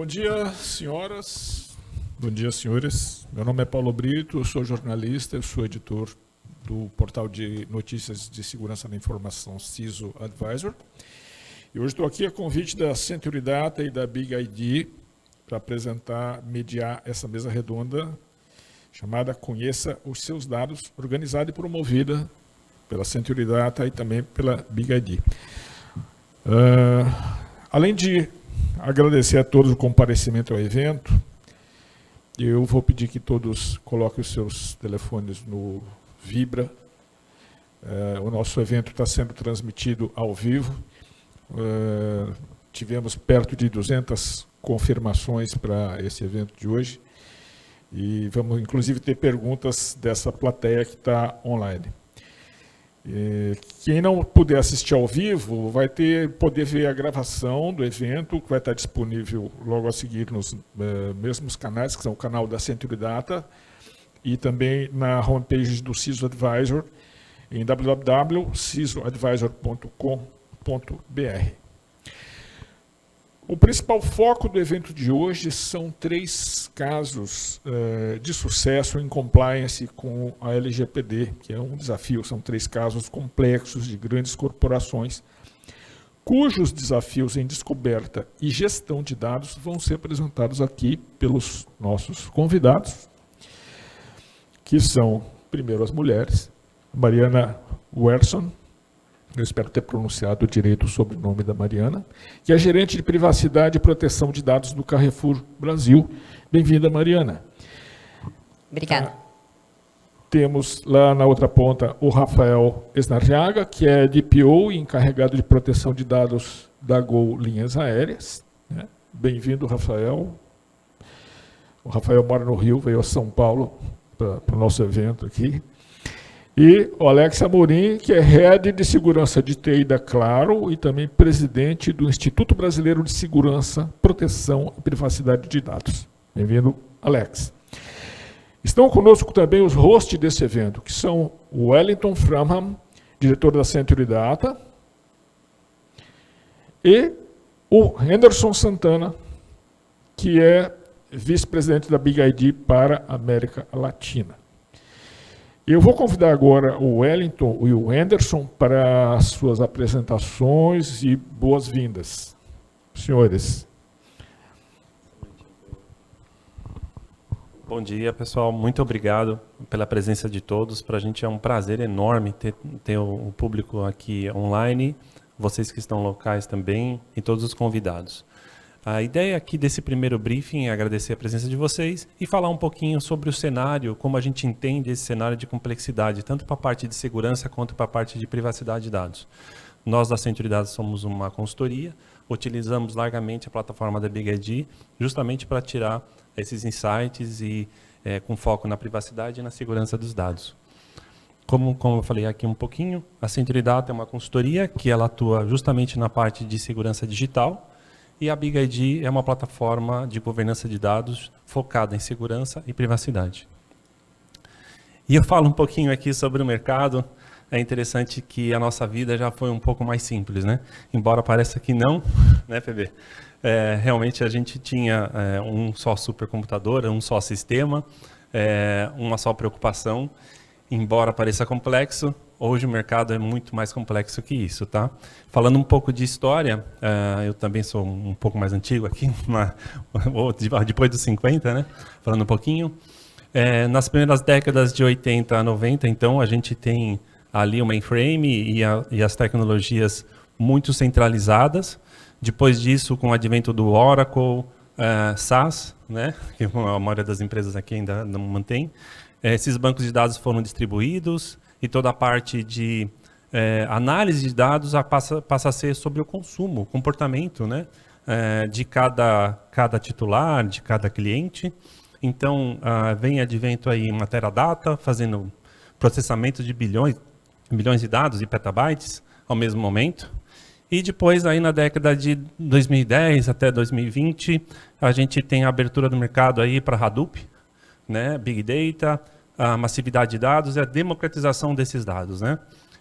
Bom dia, senhoras. Bom dia, senhores. Meu nome é Paulo Brito, eu sou jornalista, eu sou editor do portal de notícias de segurança da informação CISO Advisor. E hoje estou aqui a convite da Century Data e da Big ID para mediar essa mesa redonda chamada Conheça os Seus Dados, organizada e promovida pela Century Data e também pela Big ID. Além de agradecer a todos o comparecimento ao evento, eu vou pedir que todos coloquem os seus telefones no Vibra. O nosso evento está sendo transmitido ao vivo. Tivemos perto de 200 confirmações para esse evento de hoje. E vamos, inclusive, ter perguntas dessa plateia que está online. Quem não puder assistir ao vivo vai poder ver a gravação do evento, que vai estar disponível logo a seguir nos mesmos canais, que são o canal da Century Data, e também na homepage do CISO Advisor, em www.cisoadvisor.com.br. O principal foco do evento de hoje são 3 casos de sucesso em compliance com a LGPD, que é um desafio. São 3 casos complexos de grandes corporações, cujos desafios em descoberta e gestão de dados vão ser apresentados aqui pelos nossos convidados, que são, primeiro, as mulheres, Mariana Werson, eu espero ter pronunciado direito o sobrenome da Mariana, que é gerente de privacidade e proteção de dados do Carrefour Brasil. Bem-vinda, Mariana. Obrigada. Temos lá na outra ponta o Rafael Esnarriaga, que é DPO e encarregado de proteção de dados da Gol Linhas Aéreas. Bem-vindo, Rafael. O Rafael mora no Rio, veio a São Paulo para o nosso evento aqui. E o Alex Amorim, que é Head de Segurança de TI da Claro e também presidente do Instituto Brasileiro de Segurança, Proteção e Privacidade de Dados. Bem-vindo, Alex. Estão conosco também os hosts desse evento, que são o Wellington Framham, diretor da Century Data, e o Henderson Santana, que é vice-presidente da Big ID para a América Latina. Eu vou convidar agora o Wellington e o Henderson para as suas apresentações e boas-vindas. Senhores. Bom dia, pessoal. Muito obrigado pela presença de todos. Para a gente é um prazer enorme ter o público aqui online, vocês que estão locais também e todos os convidados. A ideia aqui desse primeiro briefing é agradecer a presença de vocês e falar um pouquinho sobre o cenário, como a gente entende esse cenário de complexidade, tanto para a parte de segurança quanto para a parte de privacidade de dados. Nós da Century Data somos uma consultoria, utilizamos largamente a plataforma da Big ID justamente para tirar esses insights e com foco na privacidade e na segurança dos dados. Como eu falei aqui um pouquinho, a Century Data é uma consultoria que ela atua justamente na parte de segurança digital, e a Big ID é uma plataforma de governança de dados focada em segurança e privacidade. E eu falo um pouquinho aqui sobre o mercado. É interessante que a nossa vida já foi um pouco mais simples, né? Embora pareça que não, né, PB? Realmente a gente tinha um só supercomputador, um só sistema, uma só preocupação. Embora pareça complexo, hoje o mercado é muito mais complexo que isso, tá? Falando um pouco de história, eu também sou um pouco mais antigo aqui, depois dos 50, né? Falando um pouquinho. Nas primeiras décadas de 80 a 90, então, a gente tem ali o mainframe e as tecnologias muito centralizadas. Depois disso, com o advento do Oracle, SAS, né? Que a maioria das empresas aqui ainda não mantém. Esses bancos de dados foram distribuídos e toda a parte de análise de dados passa a ser sobre o consumo, o comportamento, né, de cada titular, de cada cliente. Então, vem advento aí uma Teradata, fazendo processamento de bilhões de dados e petabytes ao mesmo momento. E depois, aí na década de 2010 até 2020, a gente tem a abertura do mercado aí para Hadoop, né, Big Data, a massividade de dados e a democratização desses dados, né?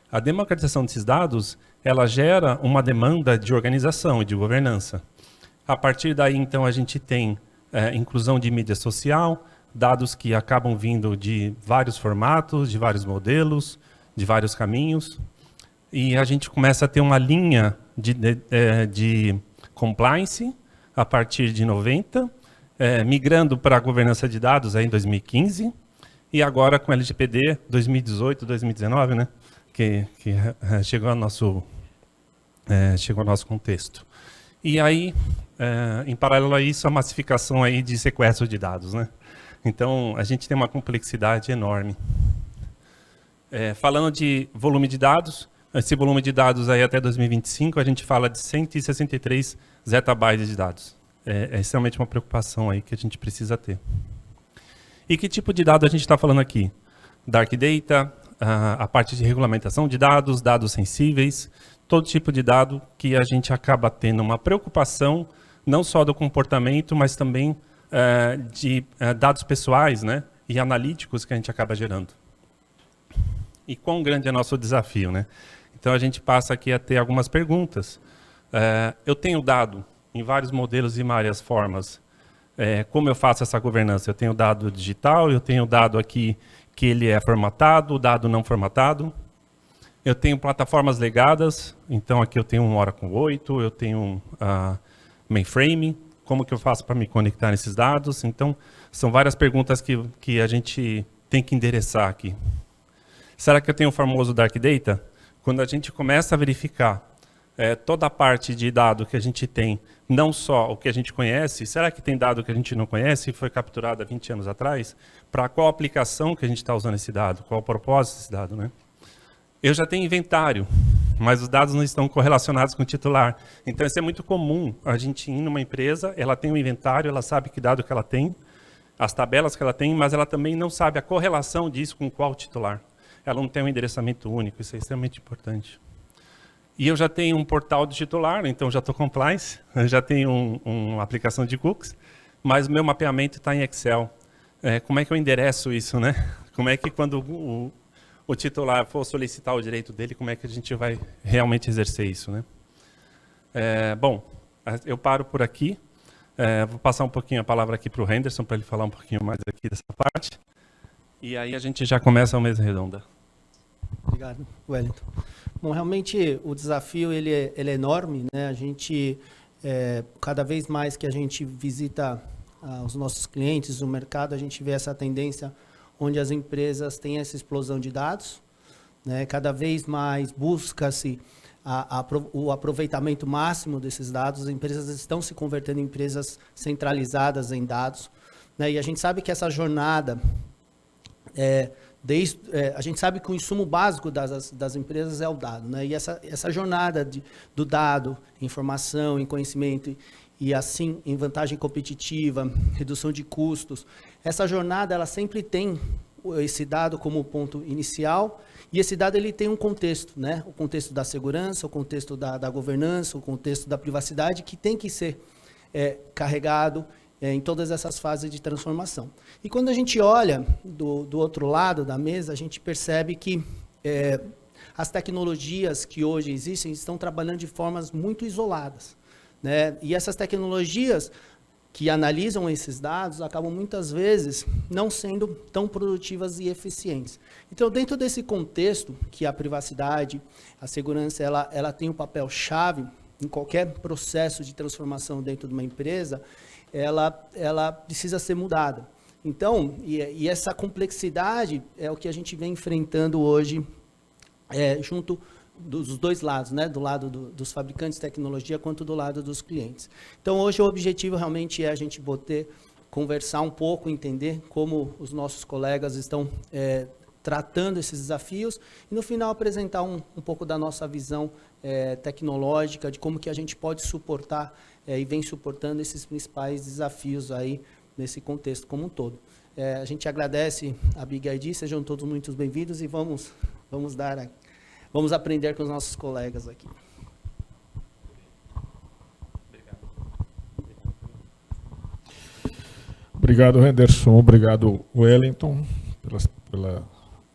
A democratização desses dados, ela gera uma demanda de organização e de governança. A partir daí, então, a gente tem inclusão de mídia social, dados que acabam vindo de vários formatos, de vários modelos, de vários caminhos. E a gente começa a ter uma linha de compliance a partir de 90, migrando para a governança de dados aí em 2015, e agora com LGPD 2018, 2019, né, que chegou ao nosso contexto. E aí, em paralelo a isso, a massificação aí de sequestro de dados, né? Então, a gente tem uma complexidade enorme. Falando de volume de dados, esse volume de dados aí até 2025, a gente fala de 163 zettabytes de dados. É extremamente uma preocupação aí que a gente precisa ter. E que tipo de dado a gente está falando aqui? Dark Data, a parte de regulamentação de dados, dados sensíveis, todo tipo de dado que a gente acaba tendo uma preocupação, não só do comportamento, mas também de dados pessoais, né, e analíticos que a gente acaba gerando. E quão grande é nosso desafio, né? Então a gente passa aqui a ter algumas perguntas. Eu tenho dado em vários modelos e várias formas. Como eu faço essa governança? Eu tenho dado digital, eu tenho dado aqui que ele é formatado, dado não formatado. Eu tenho plataformas legadas, então aqui eu tenho um Oracle 8, eu tenho mainframe. Como que eu faço para me conectar nesses dados? Então, são várias perguntas que a gente tem que endereçar aqui. Será que eu tenho o famoso Dark Data? Quando a gente começa a verificar toda a parte de dado que a gente tem, não só o que a gente conhece, será que tem dado que a gente não conhece e foi capturado há 20 anos atrás? Para qual aplicação que a gente está usando esse dado? Qual o propósito desse dado, né? Eu já tenho inventário, mas os dados não estão correlacionados com o titular. Então, isso é muito comum. A gente ir numa empresa, ela tem um inventário, ela sabe que dado que ela tem, as tabelas que ela tem, mas ela também não sabe a correlação disso com qual titular. Ela não tem um endereçamento único, isso é extremamente importante. E eu já tenho um portal de titular, então já estou compliance, eu já tenho uma aplicação de cookies, mas o meu mapeamento está em Excel. Como é que eu endereço isso, né? Como é que quando o titular for solicitar o direito dele, como é que a gente vai realmente exercer isso, né? Bom, eu paro por aqui. Vou passar um pouquinho a palavra aqui para o Henderson, para ele falar um pouquinho mais aqui dessa parte. E aí a gente já começa a mesa redonda. Obrigado, Wellington. Bom, realmente o desafio ele é enorme, né? A gente, cada vez mais que a gente visita os nossos clientes, o mercado, a gente vê essa tendência onde as empresas têm essa explosão de dados, né? Cada vez mais busca-se o aproveitamento máximo desses dados. As empresas estão se convertendo em empresas centralizadas em dados, né? E a gente sabe que essa jornada, a gente sabe que o insumo básico das empresas é o dado, né? E essa jornada do dado, informação, em conhecimento e assim em vantagem competitiva, redução de custos, essa jornada ela sempre tem esse dado como ponto inicial, e esse dado ele tem um contexto, né? O contexto da segurança, o contexto da governança, o contexto da privacidade, que tem que ser carregado em todas essas fases de transformação. E quando a gente olha do outro lado da mesa, a gente percebe que as tecnologias que hoje existem estão trabalhando de formas muito isoladas, né? E essas tecnologias que analisam esses dados acabam muitas vezes não sendo tão produtivas e eficientes. Então, dentro desse contexto, que a privacidade, a segurança, ela tem um papel chave em qualquer processo de transformação dentro de uma empresa, ela precisa ser mudada. Então, e essa complexidade é o que a gente vem enfrentando hoje, junto dos dois lados, né? Do lado dos fabricantes de tecnologia quanto do lado dos clientes. Então, hoje o objetivo realmente é a gente poder conversar um pouco, entender como os nossos colegas estão tratando esses desafios e, no final, apresentar um pouco da nossa visão tecnológica, de como que a gente pode suportar e vem suportando esses principais desafios aí nesse contexto como um todo. A gente agradece a Big ID, sejam todos muito bem-vindos e vamos aprender com os nossos colegas aqui. Obrigado, Henderson. Obrigado, Wellington, pela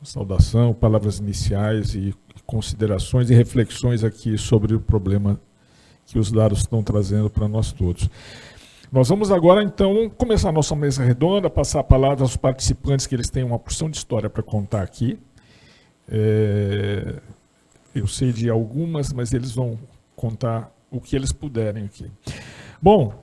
saudação, palavras iniciais e considerações e reflexões aqui sobre o problema que os dados estão trazendo para nós todos. Nós vamos agora, então, começar a nossa mesa redonda, passar a palavra aos participantes, que eles têm uma porção de história para contar aqui. Eu sei de algumas, mas eles vão contar o que eles puderem aqui. Bom,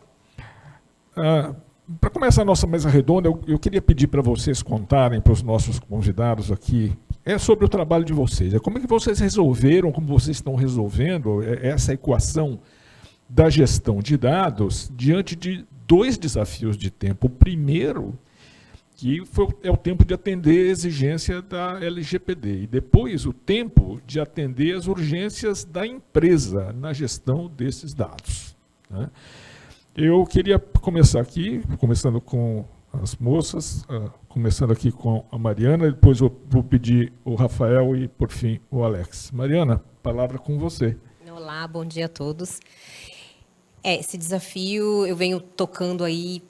para começar a nossa mesa redonda, eu queria pedir para vocês contarem para os nossos convidados aqui sobre o trabalho de vocês. Como é que vocês resolveram, como vocês estão resolvendo essa equação da gestão de dados diante de dois desafios de tempo. O primeiro, que é o tempo de atender a exigência da LGPD, e depois o tempo de atender as urgências da empresa na gestão desses dados, né? Eu queria começar aqui, começando com as moças, começando aqui com a Mariana, depois eu vou pedir o Rafael e, por fim, o Alex. Mariana, palavra com você. Olá, bom dia a todos. Esse desafio eu venho tocando aí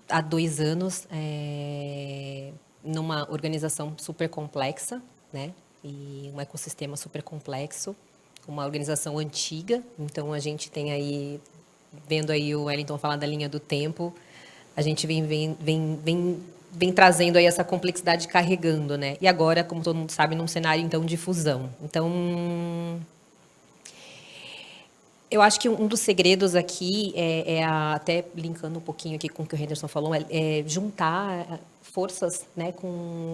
há 2 anos, numa organização super complexa, né? E um ecossistema super complexo, uma organização antiga. Então, a gente tem aí, vendo aí o Wellington falar da linha do tempo, a gente vem trazendo aí essa complexidade carregando, né? E agora, como todo mundo sabe, num cenário, então, de fusão. Então, eu acho que um dos segredos aqui até linkando um pouquinho aqui com o que o Henderson falou, é juntar forças, né, com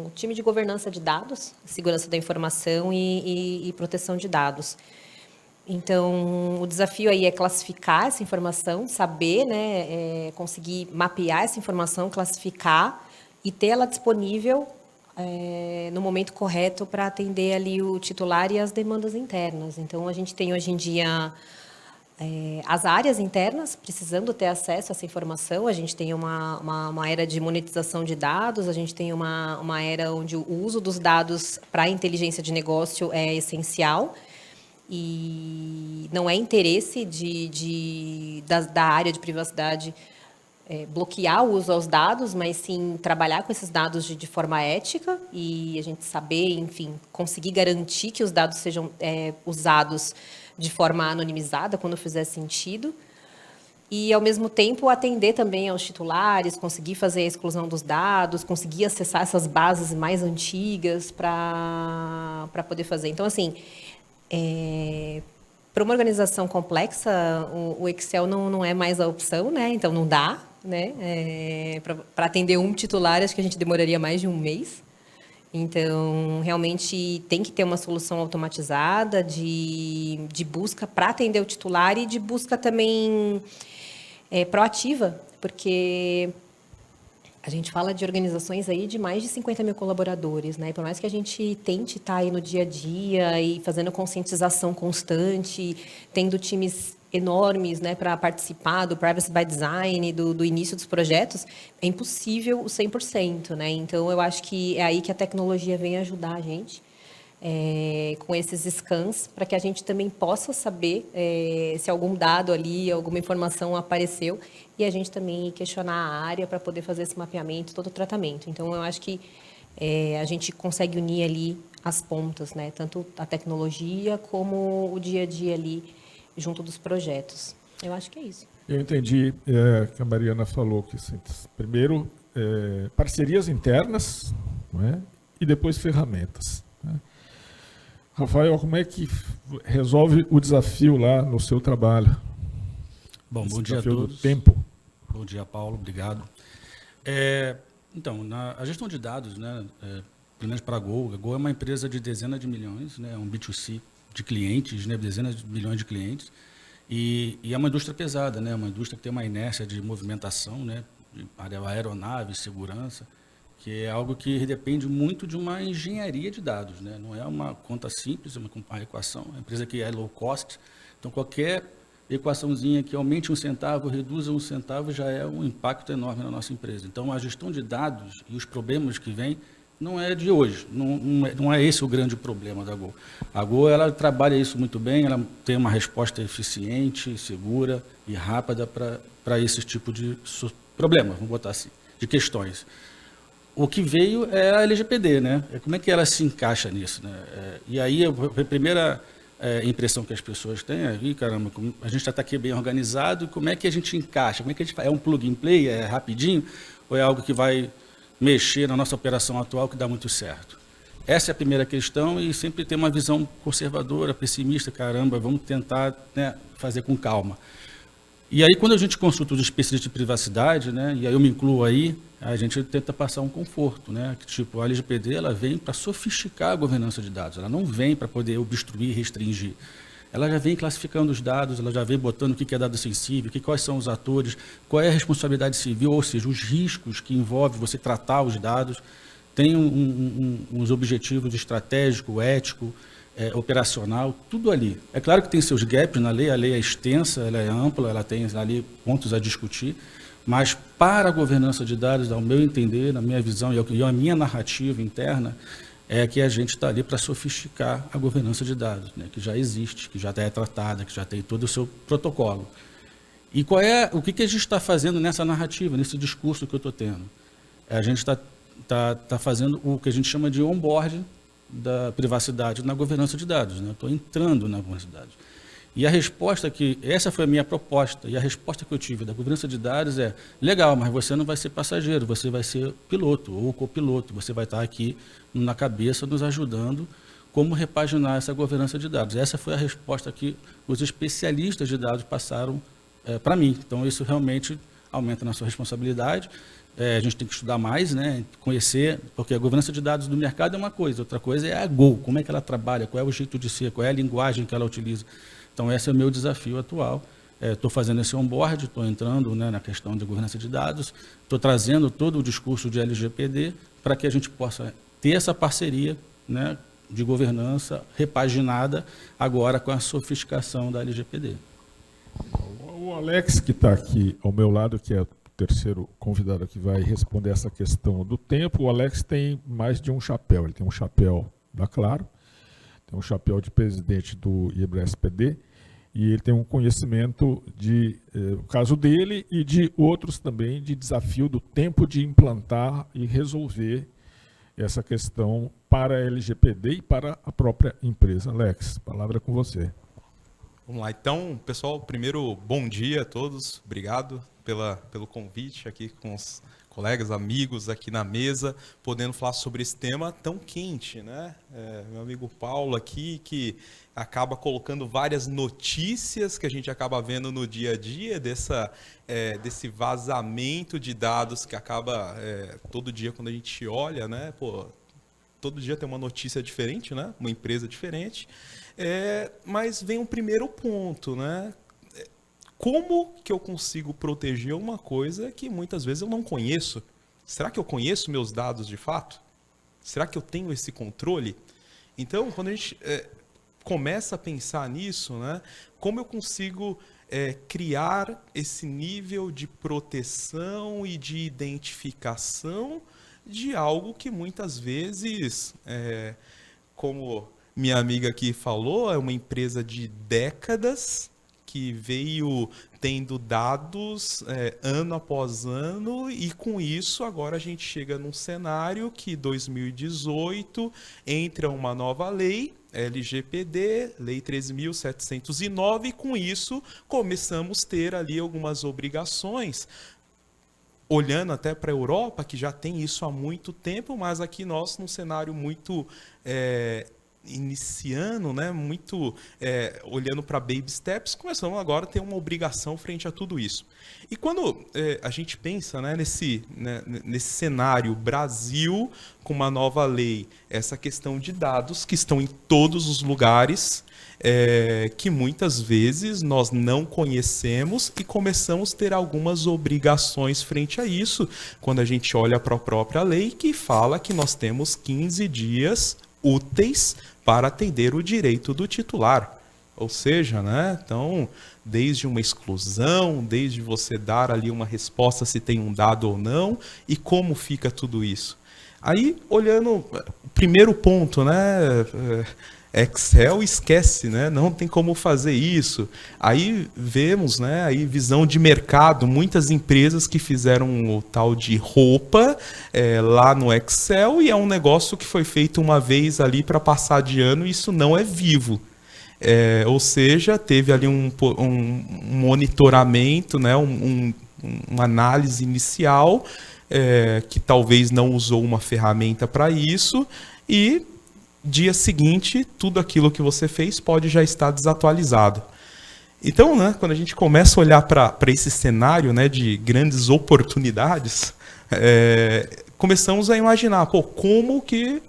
o time de governança de dados, segurança da informação e proteção de dados. Então, o desafio aí é classificar essa informação, saber, né, conseguir mapear essa informação, classificar e ter ela disponível no momento correto para atender ali o titular e as demandas internas. Então, a gente tem hoje em dia as áreas internas precisando ter acesso a essa informação. A gente tem uma era de monetização de dados, a gente tem uma era onde o uso dos dados para a inteligência de negócio é essencial. E não é interesse da área de privacidade bloquear o uso aos dados, mas sim trabalhar com esses dados de forma ética e a gente saber, enfim, conseguir garantir que os dados sejam usados de forma anonimizada, quando fizer sentido. E, ao mesmo tempo, atender também aos titulares, conseguir fazer a exclusão dos dados, conseguir acessar essas bases mais antigas para poder fazer. Então, assim, para uma organização complexa, o Excel não é mais a opção, né? Então, não dá, né? Para atender um titular, acho que a gente demoraria mais de 1 mês. Então, realmente, tem que ter uma solução automatizada de busca para atender o titular e de busca também proativa, porque a gente fala de organizações aí de mais de 50 mil colaboradores, né? E por mais que a gente tente estar aí no dia a dia e fazendo conscientização constante, tendo times enormes, né, para participar do Privacy by Design, do início dos projetos, é impossível o 100%, né? Então, eu acho que é aí que a tecnologia vem ajudar a gente, com esses scans, para que a gente também possa saber se algum dado ali, alguma informação apareceu, e a gente também questionar a área para poder fazer esse mapeamento, todo o tratamento. Então, eu acho que a gente consegue unir ali as pontas, né? Tanto a tecnologia como o dia a dia ali, junto dos projetos. Eu acho que é isso. Eu entendi que a Mariana falou que, assim, primeiro, parcerias internas, não é? E depois ferramentas, né? Rafael, como é que resolve o desafio lá no seu trabalho? Bom, esse bom dia a desafio todos. do tempo. Bom dia, Paulo. Obrigado. Então, a gestão de dados, né, pelo menos para a Gol é uma empresa de dezenas de milhões, né, um B2C de clientes, né, dezenas de milhões de clientes, e é uma indústria pesada, né, uma indústria que tem uma inércia de movimentação, né, de aeronave, segurança, que é algo que depende muito de uma engenharia de dados, né, não é uma conta simples, é uma equação, é uma empresa que é low cost, então qualquer equaçãozinha que aumente 1 centavo, reduza 1 centavo, já é um impacto enorme na nossa empresa. Então, a gestão de dados e os problemas que vêm não é de hoje, não é esse o grande problema da Gol. A Gol, ela trabalha isso muito bem, ela tem uma resposta eficiente, segura e rápida para esse tipo de problema, vamos botar assim, de questões. O que veio é a LGPD, né? Como é que ela se encaixa nisso, né? E aí, a primeira impressão que as pessoas têm, caramba, a gente já está aqui bem organizado, como é que a gente encaixa? Como é que a gente faz? É um plug and play, é rapidinho, ou é algo que vai mexer na nossa operação atual que dá muito certo? Essa é a primeira questão, e sempre ter uma visão conservadora, pessimista, caramba, vamos tentar, né, fazer com calma. E aí, quando a gente consulta os especialistas de privacidade, né, e aí eu me incluo aí, a gente tenta passar um conforto, né, que tipo, a LGPD ela vem para sofisticar a governança de dados, ela não vem para poder obstruir, restringir. Ela já vem classificando os dados, ela já vem botando o que é dado sensível, quais são os atores, qual é a responsabilidade civil, ou seja, os riscos que envolve você tratar os dados. Tem uns objetivos estratégico, ético, operacional, tudo ali. É claro que tem seus gaps na lei, a lei é extensa, ela é ampla, ela tem ali pontos a discutir, mas para a governança de dados, ao meu entender, na minha visão e a minha narrativa interna, é que a gente está ali para sofisticar a governança de dados, né, que já existe, que já é tratada, que já tem todo o seu protocolo. E o que a gente está fazendo nessa narrativa, nesse discurso que eu estou tendo? A gente está fazendo o que a gente chama de onboarding da privacidade na governança de dados, né? Estou entrando na governança de dados. E a resposta essa foi a minha proposta, e a resposta que eu tive da governança de dados é, legal, mas você não vai ser passageiro, você vai ser piloto ou copiloto, você vai estar aqui na cabeça nos ajudando como repaginar essa governança de dados. Essa foi a resposta que os especialistas de dados passaram para mim. Então, isso realmente aumenta na sua responsabilidade. A gente tem que estudar mais, né, conhecer, porque a governança de dados do mercado é uma coisa, outra coisa é a Go, como é que ela trabalha, qual é o jeito de ser, qual é a linguagem que ela utiliza. Então, esse é o meu desafio atual. Estou fazendo esse onboard, estou entrando, né, na questão de governança de dados, estou trazendo todo o discurso de LGPD para que a gente possa ter essa parceria, né, de governança repaginada agora com a sofisticação da LGPD. O Alex, que está aqui ao meu lado, que é o terceiro convidado que vai responder essa questão do tempo, o Alex tem mais de um chapéu. Ele tem um chapéu da Claro, tem um chapéu de presidente do IBRE-SPD, e ele tem um conhecimento o caso dele e de outros também, de desafio do tempo de implantar e resolver essa questão para a LGPD e para a própria empresa. Alex, a palavra é com você. Vamos lá, então, pessoal, primeiro, bom dia a todos, obrigado pelo convite aqui com os colegas, amigos aqui na mesa, podendo falar sobre esse tema tão quente, né? Meu amigo Paulo aqui, que acaba colocando várias notícias que a gente acaba vendo no dia a dia, desse vazamento de dados que acaba todo dia quando a gente olha, né? Pô, todo dia tem uma notícia diferente, né? Uma empresa diferente. Mas vem um primeiro ponto, né? Como que eu consigo proteger uma coisa que muitas vezes eu não conheço? Será que eu conheço meus dados de fato? Será que eu tenho esse controle? Então, quando a gente começa a pensar nisso, né? Como eu consigo criar esse nível de proteção e de identificação de algo que muitas vezes, como minha amiga aqui falou, é uma empresa de décadas que veio tendo dados ano após ano, e com isso agora a gente chega num cenário que 2018 entra uma nova lei, LGPD, Lei 13.709, e com isso começamos a ter ali algumas obrigações, olhando até para a Europa, que já tem isso há muito tempo, mas aqui nós num cenário muito iniciando, né, muito olhando para baby steps, começamos agora a ter uma obrigação frente a tudo isso. E quando a gente pensa, né, nesse cenário Brasil com uma nova lei, essa questão de dados que estão em todos os lugares, que muitas vezes nós não conhecemos e começamos a ter algumas obrigações frente a isso, quando a gente olha para a própria lei que fala que nós temos 15 dias úteis para atender o direito do titular. Ou seja, né, então, desde uma exclusão, desde você dar ali uma resposta se tem um dado ou não, e como fica tudo isso. Aí, olhando o primeiro ponto, né, Excel esquece, né, não tem como fazer isso. Aí vemos, né, aí visão de mercado, muitas empresas que fizeram o tal de roupa lá no Excel, e é um negócio que foi feito uma vez ali para passar de ano, e isso não é vivo. ou seja, teve ali um monitoramento, né, uma análise inicial, que talvez não usou uma ferramenta para isso, e dia seguinte, tudo aquilo que você fez pode já estar desatualizado. Então, né, quando a gente começa a olhar para esse cenário, né, de grandes oportunidades, começamos a imaginar, como que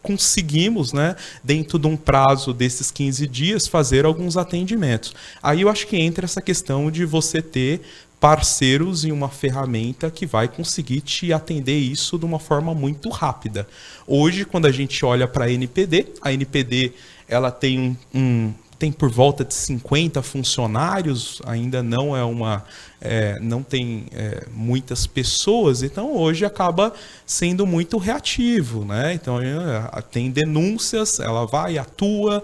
conseguimos, né, dentro de um prazo desses 15 dias, fazer alguns atendimentos. Aí eu acho que entra essa questão de você ter parceiros e uma ferramenta que vai conseguir te atender isso de uma forma muito rápida. Hoje, quando a gente olha para a NPD ela tem tem por volta de 50 funcionários, ainda não não tem muitas pessoas, então hoje acaba sendo muito reativo, né? Então tem denúncias, ela vai, atua,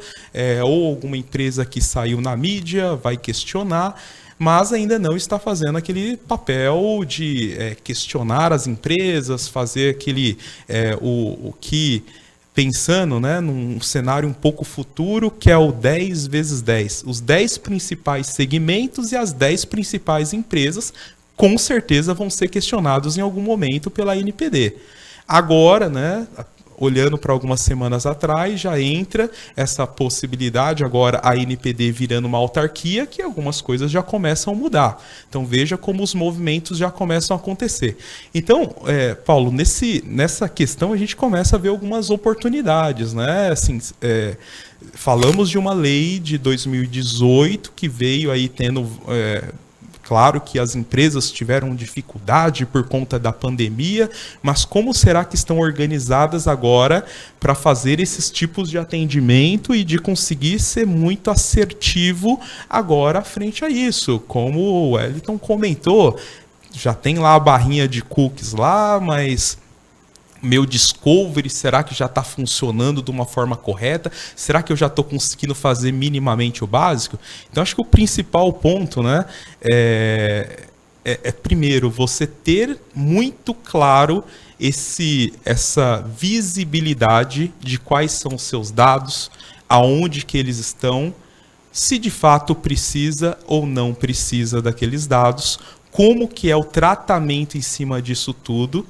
ou alguma empresa que saiu na mídia vai questionar, mas ainda não está fazendo aquele papel de questionar as empresas, fazer aquele o que... Pensando, né, num cenário um pouco futuro, que é o 10 × 10. Os 10 principais segmentos e as 10 principais empresas, com certeza, vão ser questionados em algum momento pela NPD. Agora, né, olhando para algumas semanas atrás, já entra essa possibilidade, agora a NPD virando uma autarquia, que algumas coisas já começam a mudar. Então veja como os movimentos já começam a acontecer. Então, Paulo, nessa questão a gente começa a ver algumas oportunidades, né? Assim, falamos de uma lei de 2018 que veio aí tendo... Claro que as empresas tiveram dificuldade por conta da pandemia, mas como será que estão organizadas agora para fazer esses tipos de atendimento e de conseguir ser muito assertivo agora frente a isso? Como o Wellington comentou, já tem lá a barrinha de cookies lá, mas... meu discovery, será que já está funcionando de uma forma correta? Será que eu já estou conseguindo fazer minimamente o básico? Então, acho que o principal ponto, né, primeiro, você ter muito claro essa visibilidade de quais são os seus dados, aonde que eles estão, se de fato precisa ou não precisa daqueles dados, como que é o tratamento em cima disso tudo.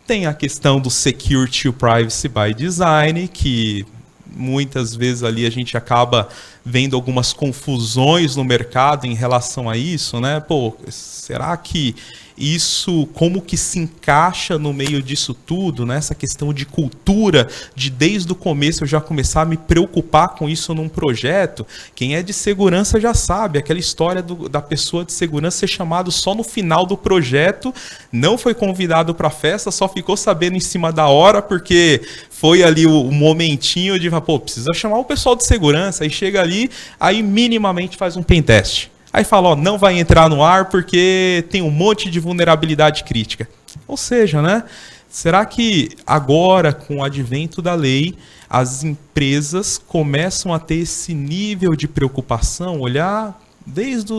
Tem a questão do Security to Privacy by Design, que muitas vezes ali a gente acaba vendo algumas confusões no mercado em relação a isso, né? Será que isso, como que se encaixa no meio disso tudo, né? Essa questão de cultura, de desde o começo eu já começar a me preocupar com isso num projeto. Quem é de segurança já sabe, aquela história da pessoa de segurança ser chamado só no final do projeto, não foi convidado para a festa, só ficou sabendo em cima da hora, porque foi ali o momentinho de, precisa chamar o pessoal de segurança, aí chega ali, aí minimamente faz um pentest. Aí fala, não vai entrar no ar porque tem um monte de vulnerabilidade crítica. Ou seja, né? Será que agora, com o advento da lei, as empresas começam a ter esse nível de preocupação, olhar desde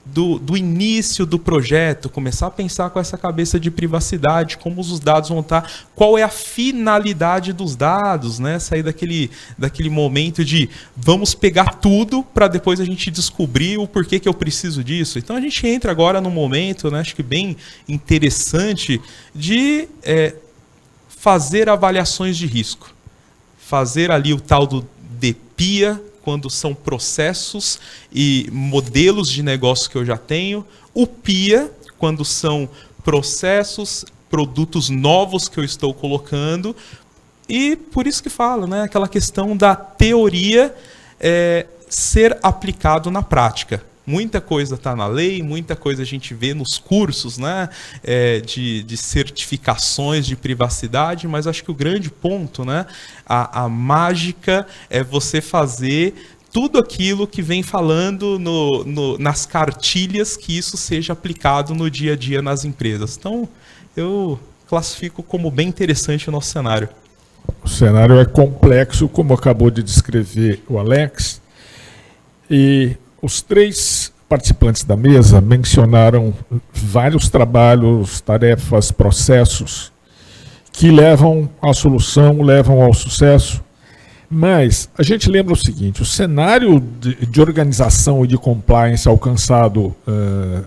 do início do projeto, começar a pensar com essa cabeça de privacidade, como os dados vão estar, qual é a finalidade dos dados, né? Sair daquele momento de vamos pegar tudo para depois a gente descobrir o porquê que eu preciso disso. Então a gente entra agora num momento, né, acho que bem interessante, de fazer avaliações de risco. Fazer ali o tal do DPIA, quando são processos e modelos de negócio que eu já tenho. O PIA, quando são processos, produtos novos que eu estou colocando. E por isso que falo, né, aquela questão da teoria ser aplicado na prática. Muita coisa está na lei, muita coisa a gente vê nos cursos, né, de certificações de privacidade, mas acho que o grande ponto, né, a mágica é você fazer tudo aquilo que vem falando nas cartilhas, que isso seja aplicado no dia a dia nas empresas. Então, eu classifico como bem interessante o nosso cenário. O cenário é complexo, como acabou de descrever o Alex, e os três participantes da mesa mencionaram vários trabalhos, tarefas, processos que levam à solução, levam ao sucesso, Mas a gente lembra o seguinte, o cenário de organização e de compliance alcançado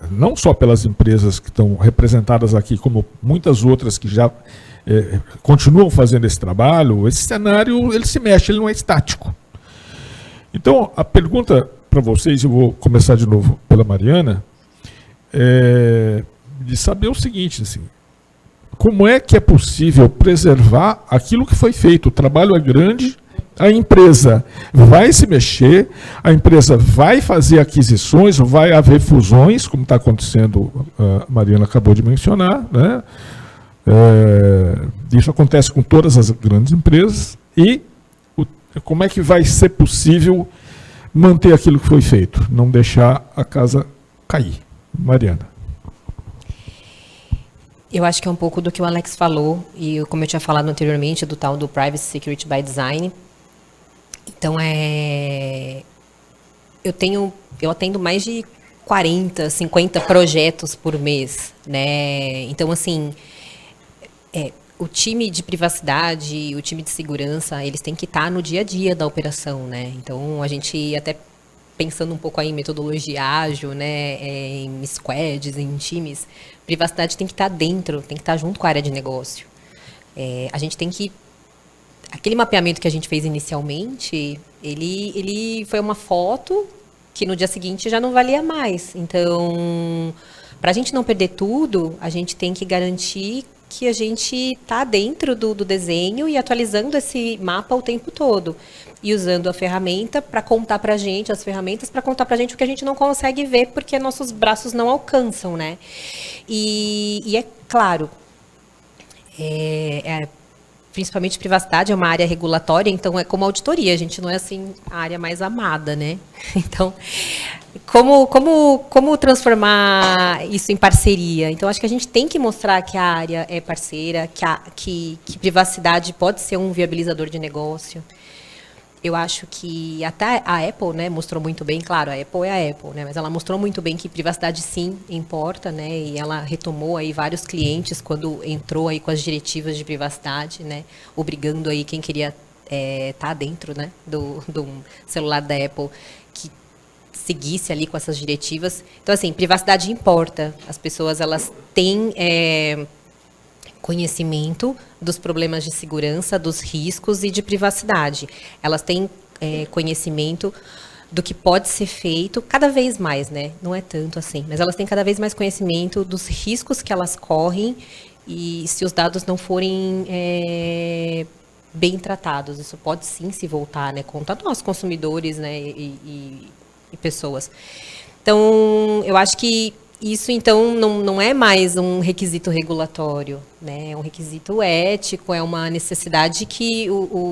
não só pelas empresas que estão representadas aqui, como muitas outras que já continuam fazendo esse trabalho, esse cenário ele se mexe, ele não é estático. Então, a pergunta para vocês, eu vou começar de novo pela Mariana, de saber o seguinte, assim, como é que é possível preservar aquilo que foi feito? O trabalho é grande, a empresa vai se mexer, a empresa vai fazer aquisições, vai haver fusões, como está acontecendo, a Mariana acabou de mencionar, né? Isso acontece com todas as grandes empresas. E como é que vai ser possível manter aquilo que foi feito, não deixar a casa cair? Mariana. Eu acho que é um pouco do que o Alex falou, e como eu tinha falado anteriormente, do tal do Privacy Security by Design. Então, eu atendo mais de 40, 50 projetos por mês, né? Então, assim, o time de privacidade, o time de segurança, eles têm que estar no dia a dia da operação, né? Então, a gente até pensando um pouco aí em metodologia ágil, né, em squads, em times, privacidade tem que estar dentro, tem que estar junto com a área de negócio. A gente tem que... Aquele mapeamento que a gente fez inicialmente, ele foi uma foto que no dia seguinte já não valia mais. Então, para a gente não perder tudo, a gente tem que garantir que a gente está dentro do desenho e atualizando esse mapa o tempo todo. E usando a ferramenta para contar para a gente, as ferramentas para contar para a gente o que a gente não consegue ver, porque nossos braços não alcançam, né? E é claro, principalmente privacidade é uma área regulatória, então é como auditoria, a gente não é assim a área mais amada, né? Então, como transformar isso em parceria? Então, acho que a gente tem que mostrar que a área é parceira, que privacidade pode ser um viabilizador de negócio. Eu acho que até a Apple, né, mostrou muito bem, claro, a Apple é a Apple, né, mas ela mostrou muito bem que privacidade sim importa, né, e ela retomou aí vários clientes quando entrou aí com as diretivas de privacidade, né, obrigando aí quem queria tá dentro, né, do celular da Apple que seguisse ali com essas diretivas. Então, assim, privacidade importa. As pessoas, elas têm conhecimento dos problemas de segurança, dos riscos e de privacidade. Elas têm conhecimento do que pode ser feito cada vez mais, né? Não é tanto assim, mas elas têm cada vez mais conhecimento dos riscos que elas correm e se os dados não forem bem tratados, isso pode sim se voltar, né? Contra nós, consumidores, né? E pessoas. Então, eu acho que isso, então, não é mais um requisito regulatório, né? É um requisito ético, é uma necessidade que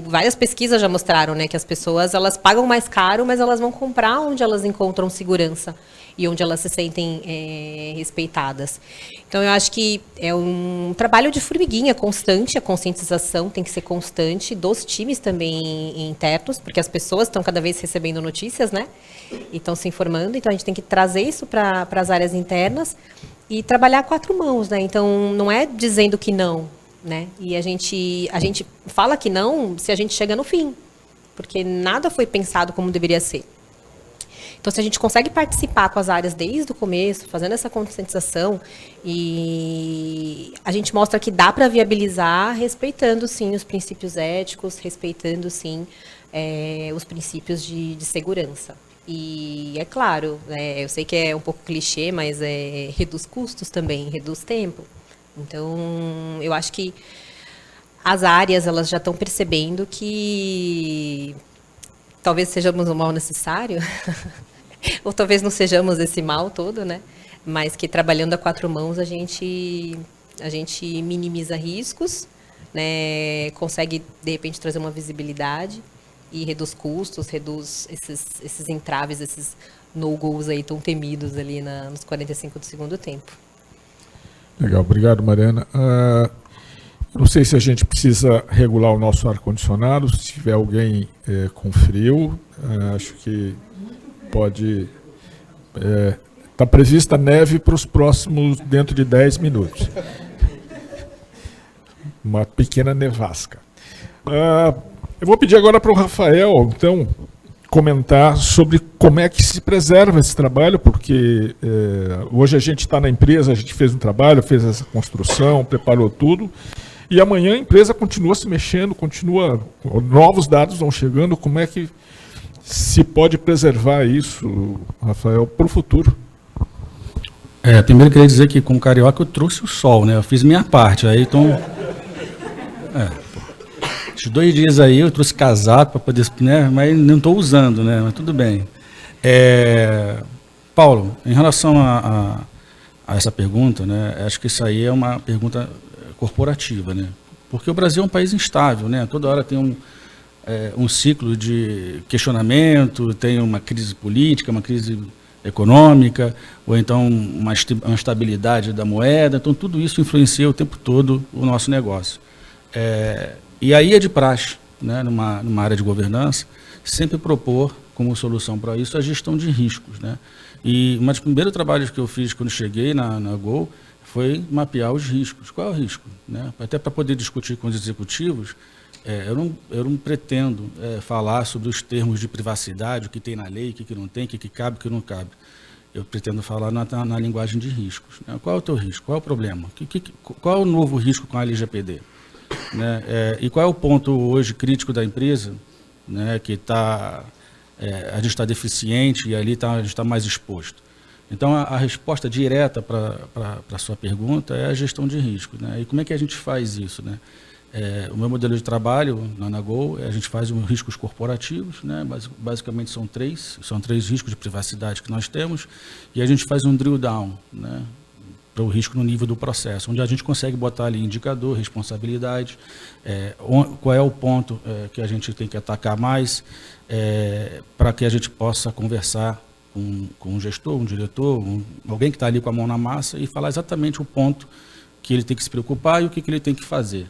várias pesquisas já mostraram, né? Que as pessoas, elas pagam mais caro, mas elas vão comprar onde elas encontram segurança e onde elas se sentem respeitadas. Então, eu acho que é um trabalho de formiguinha constante, a conscientização tem que ser constante, dos times também internos, porque as pessoas estão cada vez recebendo notícias, né? E estão se informando, então a gente tem que trazer isso para as áreas internas e trabalhar a 4 mãos, né? Então, não é dizendo que não, né? E a gente fala que não se a gente chega no fim, porque nada foi pensado como deveria ser. Então, se a gente consegue participar com as áreas desde o começo, fazendo essa conscientização, e a gente mostra que dá para viabilizar, respeitando, sim, os princípios éticos, respeitando, sim, os princípios de segurança. E, é claro, eu sei que é um pouco clichê, mas reduz custos também, reduz tempo. Então, eu acho que as áreas, elas já estão percebendo que talvez sejamos um mal necessário, ou talvez não sejamos esse mal todo, né? Mas que trabalhando a 4 mãos a gente minimiza riscos, né? Consegue, de repente, trazer uma visibilidade e reduz custos, reduz esses entraves, esses no-goes aí tão temidos ali nos 45 do segundo tempo. Legal, obrigado, Mariana. Não sei se a gente precisa regular o nosso ar-condicionado, se tiver alguém com frio, acho que pode... Está prevista neve para os próximos, dentro de 10 minutos. Uma pequena nevasca. Eu vou pedir agora para o Rafael, então, comentar sobre como é que se preserva esse trabalho, porque hoje a gente está na empresa, a gente fez um trabalho, fez essa construção, preparou tudo, e amanhã a empresa continua se mexendo, novos dados vão chegando. Como é que se pode preservar isso, Rafael, para o futuro? Primeiro eu queria dizer que, como carioca, eu trouxe o sol, né? Eu fiz minha parte. Aí, então, esses 2 dias aí eu trouxe casaco para poder, né? Mas não estou usando, né? Mas tudo bem. Paulo, em relação a essa pergunta, né? Acho que isso aí é uma pergunta corporativa, né? Porque o Brasil é um país instável, né? Toda hora tem um ciclo de questionamento, tem uma crise política, uma crise econômica, ou então uma instabilidade da moeda. Então, tudo isso influencia o tempo todo o nosso negócio. E aí é de praxe, né, numa área de governança, sempre propor como solução para isso a gestão de riscos, né? E um dos primeiros trabalhos que eu fiz quando cheguei na Gol foi mapear os riscos. Qual é o risco? Né? Até para poder discutir com os executivos, eu não pretendo falar sobre os termos de privacidade, o que tem na lei, o que não tem, o que cabe, o que não cabe. Eu pretendo falar na linguagem de riscos. Né? Qual é o teu risco? Qual é o problema? Qual é o novo risco com a LGPD? Né? E qual é o ponto hoje crítico da empresa, né, que a gente está deficiente e ali a gente está mais exposto? Então, a resposta direta para a sua pergunta é a gestão de risco. Né? E como é que a gente faz isso? Né? O meu modelo de trabalho na Gol, a gente faz riscos corporativos, né? Basicamente são três riscos de privacidade que nós temos, e a gente faz um drill down, né, para o risco no nível do processo, onde a gente consegue botar ali indicador, responsabilidade, qual é o ponto que a gente tem que atacar mais, para que a gente possa conversar com um gestor, um diretor, alguém que está ali com a mão na massa e falar exatamente o ponto que ele tem que se preocupar e o que ele tem que fazer.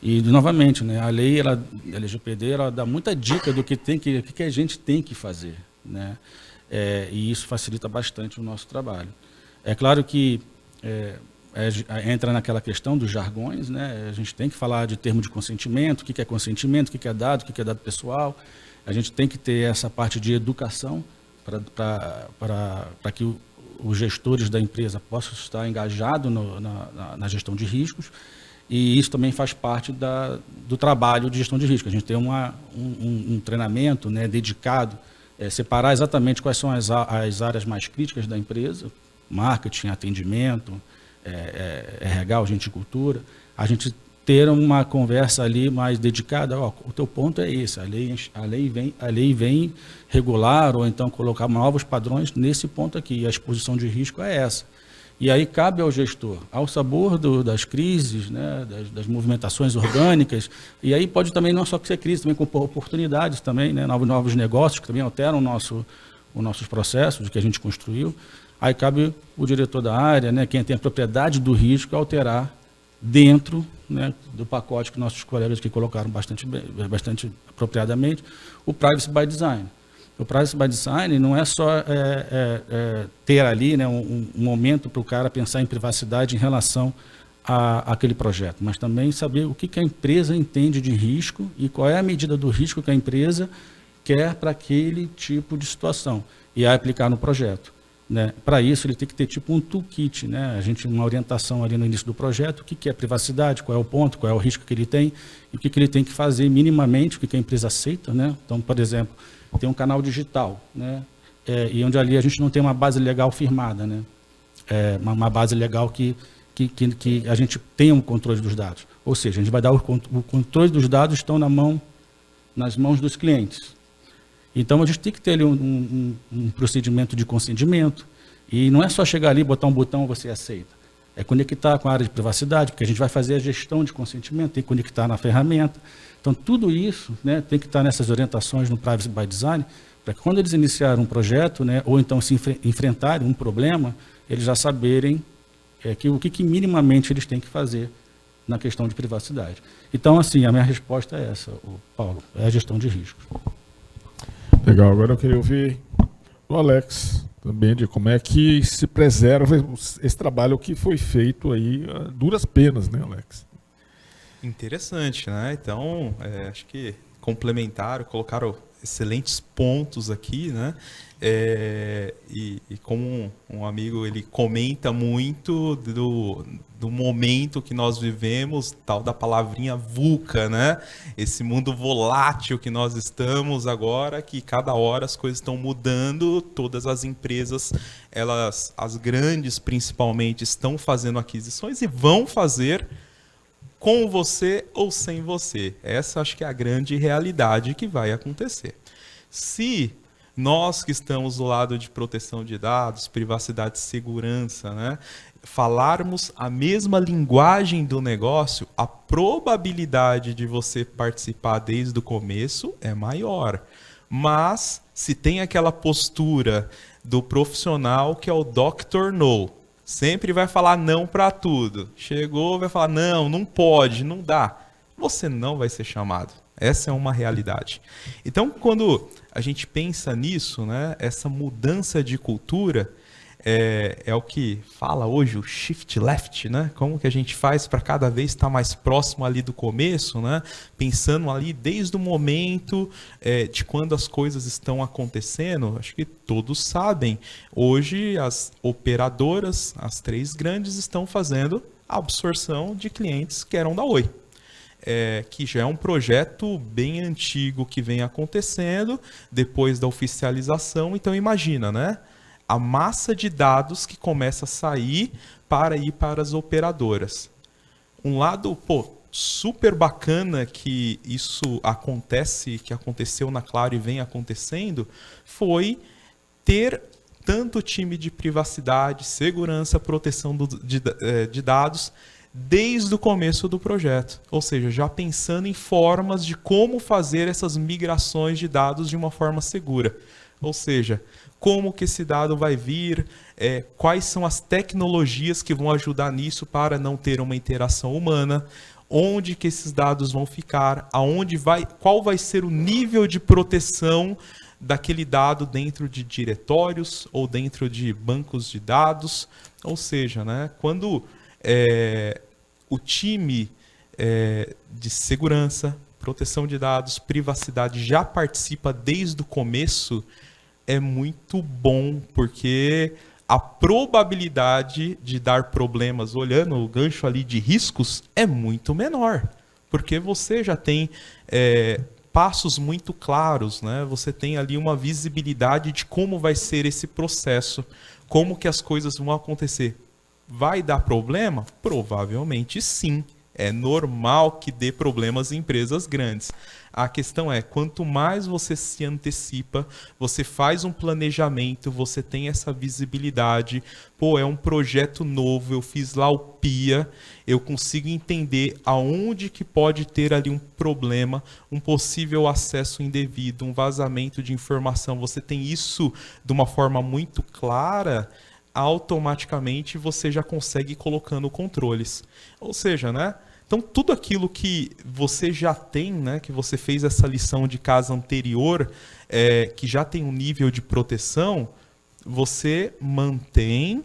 E, novamente, né, a lei, a LGPD, ela dá muita dica do que a gente tem que fazer, né? E isso facilita bastante o nosso trabalho. É claro que entra naquela questão dos jargões, né? A gente tem que falar de termo de consentimento, o que é consentimento, o que é dado pessoal. A gente tem que ter essa parte de educação para que os gestores da empresa possam estar engajados na gestão de riscos. E isso também faz parte do trabalho de gestão de risco. A gente tem um treinamento, né, dedicado, separar exatamente quais são as áreas mais críticas da empresa, marketing, atendimento, RH, gente de cultura. A gente ter uma conversa ali mais dedicada, o teu ponto é esse, a lei vem regular ou então colocar novos padrões nesse ponto aqui, a exposição de risco é essa. E aí cabe ao gestor, ao sabor das crises, né, das movimentações orgânicas, e aí pode também não só ser crise, também com oportunidades também, né, novos negócios que também alteram os nossos processos que a gente construiu. Aí cabe o diretor da área, né, quem tem a propriedade do risco, alterar dentro, né, do pacote que nossos colegas aqui colocaram bastante apropriadamente, o Privacy by Design. O Privacy by Design não é só ter ali, né, um momento para o cara pensar em privacidade em relação àquele projeto, mas também saber o que a empresa entende de risco e qual é a medida do risco que a empresa quer para aquele tipo de situação e aplicar no projeto. Né? Para isso, ele tem que ter tipo um toolkit, né? Uma orientação ali no início do projeto, o que é privacidade, qual é o ponto, qual é o risco que ele tem, e o que ele tem que fazer minimamente, o que a empresa aceita. Né? Então, por exemplo, tem um canal digital, né? E onde ali a gente não tem uma base legal firmada, né? Uma base legal que a gente tenha um controle dos dados. Ou seja, a gente vai dar o controle dos dados estão nas mãos dos clientes. Então, a gente tem que ter ali um procedimento de consentimento. E não é só chegar ali, botar um botão e você aceita. É conectar com a área de privacidade, porque a gente vai fazer a gestão de consentimento, tem que conectar na ferramenta. Então, tudo isso, né, tem que estar nessas orientações no Privacy by Design, para que quando eles iniciarem um projeto, né, ou então se enfrentarem um problema, eles já saberem o que minimamente eles têm que fazer na questão de privacidade. Então, assim, a minha resposta é essa, Paulo, é a gestão de riscos. Legal, agora eu queria ouvir do Alex também, de como é que se preserva esse trabalho que foi feito aí a duras penas, né, Alex? Interessante, né? Então, acho que complementaram, colocaram excelentes pontos aqui, né? E como um amigo, ele comenta muito do momento que nós vivemos, tal da palavrinha VUCA, né? Esse mundo volátil que nós estamos agora, que cada hora as coisas estão mudando, todas as empresas, as grandes principalmente, estão fazendo aquisições e vão fazer com você ou sem você. Essa acho que é a grande realidade que vai acontecer. Se nós que estamos do lado de proteção de dados, privacidade e segurança, né, falarmos a mesma linguagem do negócio, a probabilidade de você participar desde o começo é maior. Mas se tem aquela postura do profissional que é o Dr. No, sempre vai falar não para tudo. Chegou, vai falar não, não pode, não dá. Você não vai ser chamado. Essa é uma realidade. Então, quando a gente pensa nisso, né, essa mudança de cultura é o que fala hoje o shift left, né? Como que a gente faz para cada vez estar mais próximo ali do começo, né? Pensando ali desde o momento de quando as coisas estão acontecendo. Acho que todos sabem. Hoje as operadoras, as 3 grandes, estão fazendo a absorção de clientes que eram da Oi. Que já é um projeto bem antigo que vem acontecendo depois da oficialização. Então imagina, né? A massa de dados que começa a sair para ir para as operadoras. Um lado, super bacana que isso acontece, que aconteceu na Claro e vem acontecendo, foi ter tanto time de privacidade, segurança, proteção de dados desde o começo do projeto. Ou seja, já pensando em formas de como fazer essas migrações de dados de uma forma segura. Ou seja, como que esse dado vai vir, quais são as tecnologias que vão ajudar nisso para não ter uma interação humana, onde que esses dados vão ficar, qual vai ser o nível de proteção daquele dado dentro de diretórios ou dentro de bancos de dados. Ou seja, né, quando o time de segurança, proteção de dados, privacidade já participa desde o começo, é muito bom, porque a probabilidade de dar problemas, olhando o gancho ali de riscos, é muito menor. Porque você já tem passos muito claros, né? Você tem ali uma visibilidade de como vai ser esse processo, como que as coisas vão acontecer. Vai dar problema? Provavelmente sim. É normal que dê problemas em empresas grandes. A questão é, quanto mais você se antecipa, você faz um planejamento, você tem essa visibilidade, é um projeto novo, eu fiz lá o PIA, eu consigo entender aonde que pode ter ali um problema, um possível acesso indevido, um vazamento de informação, você tem isso de uma forma muito clara, automaticamente você já consegue ir colocando controles. Ou seja, né? Então, tudo aquilo que você já tem, né, que você fez essa lição de casa anterior, que já tem um nível de proteção, você mantém,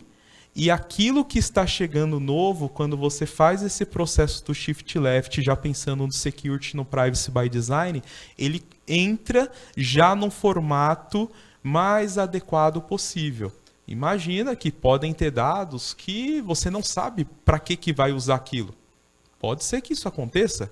e aquilo que está chegando novo, quando você faz esse processo do shift left, já pensando no security, no privacy by design, ele entra já no formato mais adequado possível. Imagina que podem ter dados que você não sabe para que vai usar aquilo. Pode ser que isso aconteça,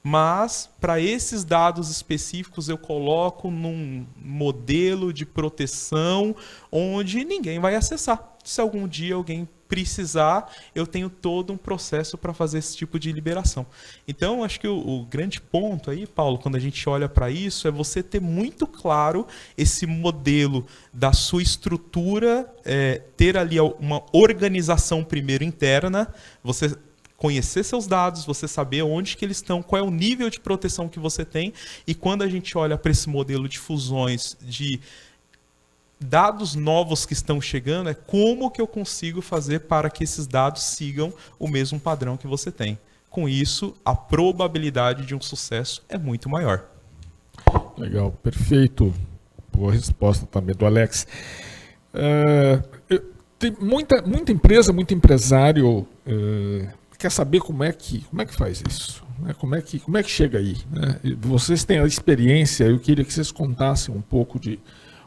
mas para esses dados específicos eu coloco num modelo de proteção onde ninguém vai acessar. Se algum dia alguém precisar, eu tenho todo um processo para fazer esse tipo de liberação. Então, acho que o grande ponto aí, Paulo, quando a gente olha para isso, é você ter muito claro esse modelo da sua estrutura, ter ali uma organização primeiro interna, você conhecer seus dados, você saber onde que eles estão, qual é o nível de proteção que você tem, e quando a gente olha para esse modelo de fusões, de dados novos que estão chegando, é como que eu consigo fazer para que esses dados sigam o mesmo padrão que você tem. Com isso, a probabilidade de um sucesso é muito maior. Legal, perfeito. Boa resposta também do Alex. Tem muita empresa, muito empresário quer saber como é que faz isso. né? Como é que chega aí, né? E vocês têm a experiência, eu queria que vocês contassem um pouco de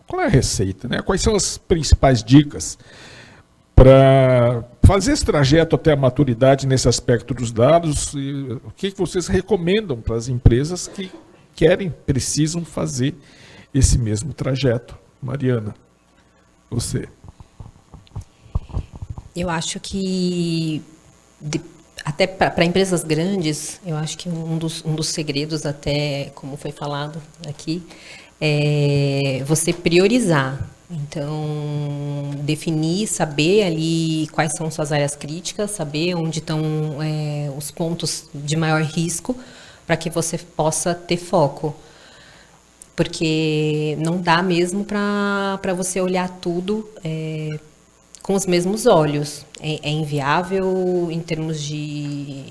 qual é a receita, né? Quais são as principais dicas para fazer esse trajeto até a maturidade nesse aspecto dos dados, e o que vocês recomendam para as empresas que precisam fazer esse mesmo trajeto. Mariana, você. Eu acho que, até para empresas grandes, eu acho que um dos segredos, até como foi falado aqui, é você priorizar. Então, definir, saber ali quais são suas áreas críticas, saber onde estão os pontos de maior risco, para que você possa ter foco. Porque não dá mesmo para você olhar tudo com os mesmos olhos. É inviável em termos de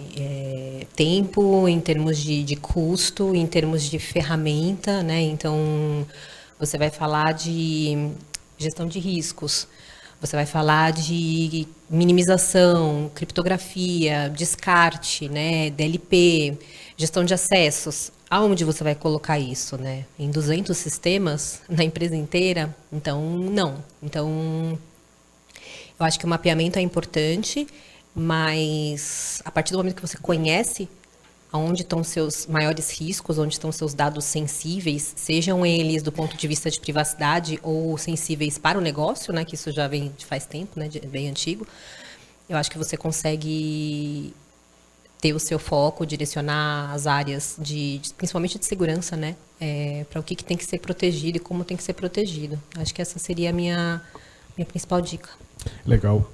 tempo, em termos de custo, em termos de ferramenta, né? Então, você vai falar de gestão de riscos, você vai falar de minimização, criptografia, descarte, né? DLP, gestão de acessos. Aonde você vai colocar isso, né? Em 200 sistemas na empresa inteira? Então, não. Então, eu acho que o mapeamento é importante, mas a partir do momento que você conhece onde estão seus maiores riscos, onde estão seus dados sensíveis, sejam eles do ponto de vista de privacidade ou sensíveis para o negócio, né, que isso já vem de faz tempo, né, bem antigo, eu acho que você consegue ter o seu foco, direcionar as áreas, principalmente de segurança, né, para o que tem que ser protegido e como tem que ser protegido. Acho que essa seria a minha principal dica. Legal.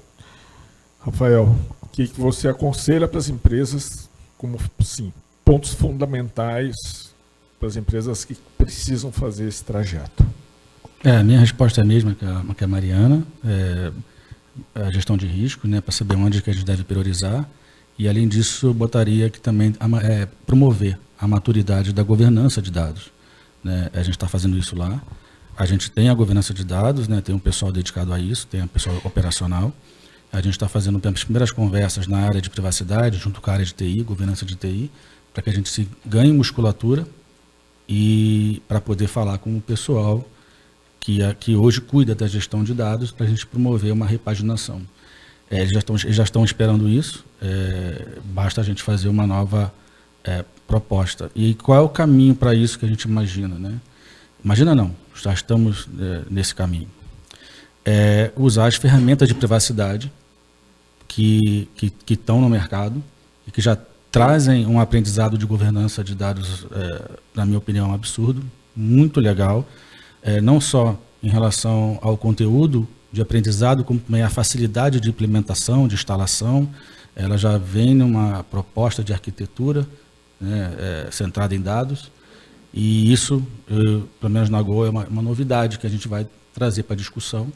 Rafael, o que você aconselha para as empresas como, sim, pontos fundamentais para as empresas que precisam fazer esse trajeto? A minha resposta é a mesma que a Mariana, a gestão de risco, né, para saber onde que a gente deve priorizar, e além disso eu botaria que também promover a maturidade da governança de dados, né? A gente está fazendo isso lá, a gente tem a governança de dados, né, tem um pessoal dedicado a isso, tem um pessoal operacional. A gente está fazendo as primeiras conversas na área de privacidade, junto com a área de TI, governança de TI, para que a gente se ganhe musculatura e para poder falar com o pessoal que hoje cuida da gestão de dados, para a gente promover uma repaginação. Eles já estão esperando isso, basta a gente fazer uma nova proposta. E qual é o caminho para isso que a gente imagina, né? Imagina não, já estamos nesse caminho. Usar as ferramentas de privacidade que estão no mercado e que já trazem um aprendizado de governança de dados, na minha opinião, absurdo, muito legal, não só em relação ao conteúdo de aprendizado, como também a facilidade de implementação, de instalação. Ela já vem numa proposta de arquitetura, né, centrada em dados, e isso, pelo menos na Go, é uma novidade que a gente vai trazer para a discussão,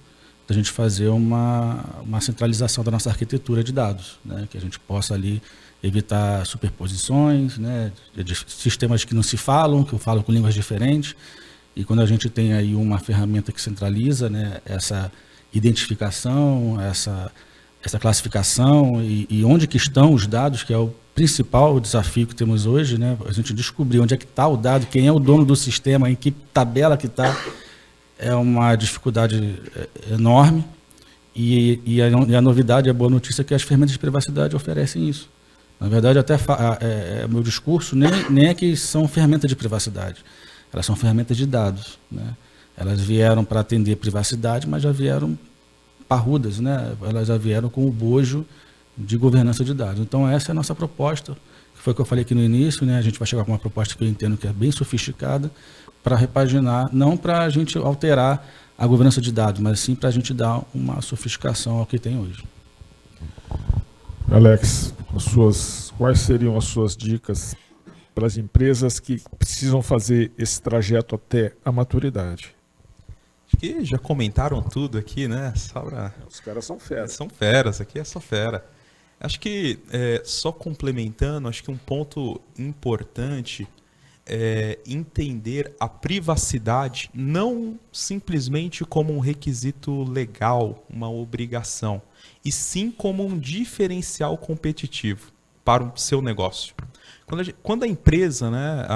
da gente fazer uma centralização da nossa arquitetura de dados, né? Que a gente possa ali evitar superposições, né? De sistemas que não se falam, que falam com línguas diferentes, e quando a gente tem aí uma ferramenta que centraliza, né, essa identificação, essa classificação e onde que estão os dados, que é o principal desafio que temos hoje, né? A gente descobrir onde é que está o dado, quem é o dono do sistema, em que tabela que está, é uma dificuldade enorme, e a novidade, a boa notícia é que as ferramentas de privacidade oferecem isso. Na verdade, até o meu discurso nem é que são ferramentas de privacidade, elas são ferramentas de dados, né? Elas vieram para atender privacidade, mas já vieram parrudas, né? Elas já vieram com o bojo de governança de dados. Então essa é a nossa proposta, que foi o que eu falei aqui no início, né? A gente vai chegar com uma proposta que eu entendo que é bem sofisticada, para repaginar, não para a gente alterar a governança de dados, mas sim para a gente dar uma sofisticação ao que tem hoje. Alex, quais seriam as suas dicas para as empresas que precisam fazer esse trajeto até a maturidade? Acho que já comentaram tudo aqui, né? Os caras são feras. São feras, aqui é só fera. Acho que, só complementando, acho que um ponto importante entender a privacidade não simplesmente como um requisito legal, uma obrigação, e sim como um diferencial competitivo para o seu negócio. quando a empresa, né,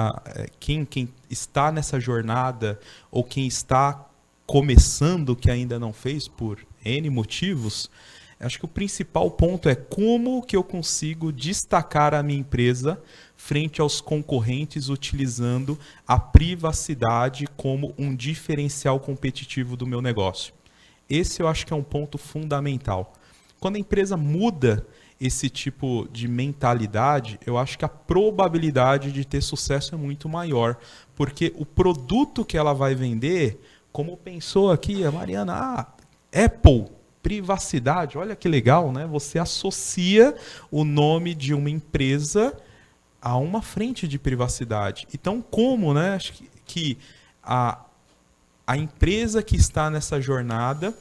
quem está nessa jornada ou quem está começando que ainda não fez por N motivos, acho que o principal ponto é como que eu consigo destacar a minha empresa frente aos concorrentes utilizando a privacidade como um diferencial competitivo do meu negócio. Esse eu acho que é um ponto fundamental. Quando a empresa muda esse tipo de mentalidade, eu acho que a probabilidade de ter sucesso é muito maior, porque o produto que ela vai vender, como pensou aqui a Mariana, Apple, privacidade, olha que legal, né? Você associa o nome de uma empresa a uma frente de privacidade. Então, como, né? Acho que a empresa que está nessa jornada,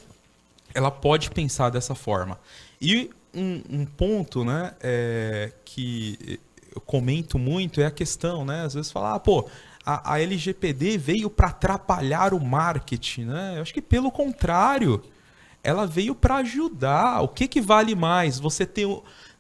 ela pode pensar dessa forma. E um ponto, né, que eu comento muito é a questão, né? Às vezes falar, a LGPD veio para atrapalhar o marketing, né? Eu acho que pelo contrário, ela veio para ajudar. O que vale mais? Você ter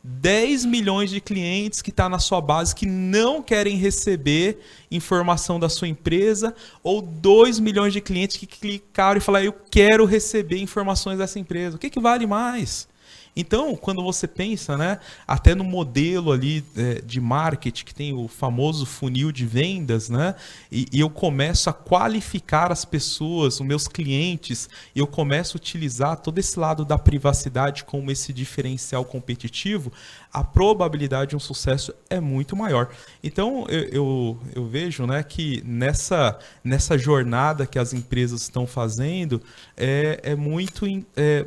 10 milhões de clientes que estão na sua base que não querem receber informação da sua empresa, ou 2 milhões de clientes que clicaram e falaram, eu quero receber informações dessa empresa. O que vale mais? Então, quando você pensa, né, até no modelo ali de marketing, que tem o famoso funil de vendas, né, e eu começo a qualificar as pessoas, os meus clientes, e eu começo a utilizar todo esse lado da privacidade como esse diferencial competitivo, a probabilidade de um sucesso é muito maior. Então, eu vejo, né, que nessa jornada que as empresas estão fazendo, é muito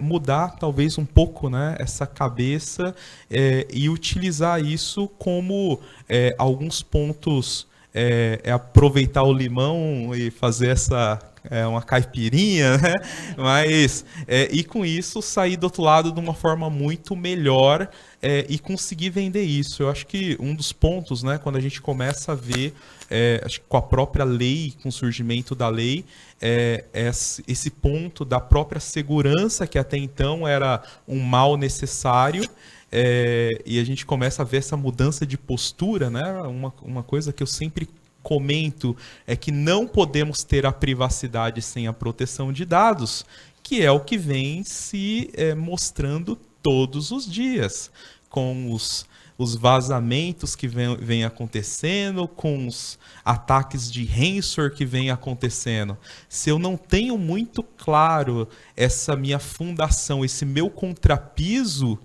mudar talvez um pouco, né, essa cabeça e utilizar isso como alguns pontos, aproveitar o limão e fazer uma caipirinha, né? Mas e com isso sair do outro lado de uma forma muito melhor e conseguir vender isso. Eu acho que um dos pontos, né, quando a gente começa a ver, acho que com a própria lei, com o surgimento da lei, esse ponto da própria segurança, que até então era um mal necessário, e a gente começa a ver essa mudança de postura, né? Uma coisa que eu sempre comento é que não podemos ter a privacidade sem a proteção de dados, que é o que vem se mostrando todos os dias, com os vazamentos que vem acontecendo, com os ataques de ransomware que vem acontecendo. Se eu não tenho muito claro essa minha fundação, esse meu contrapiso,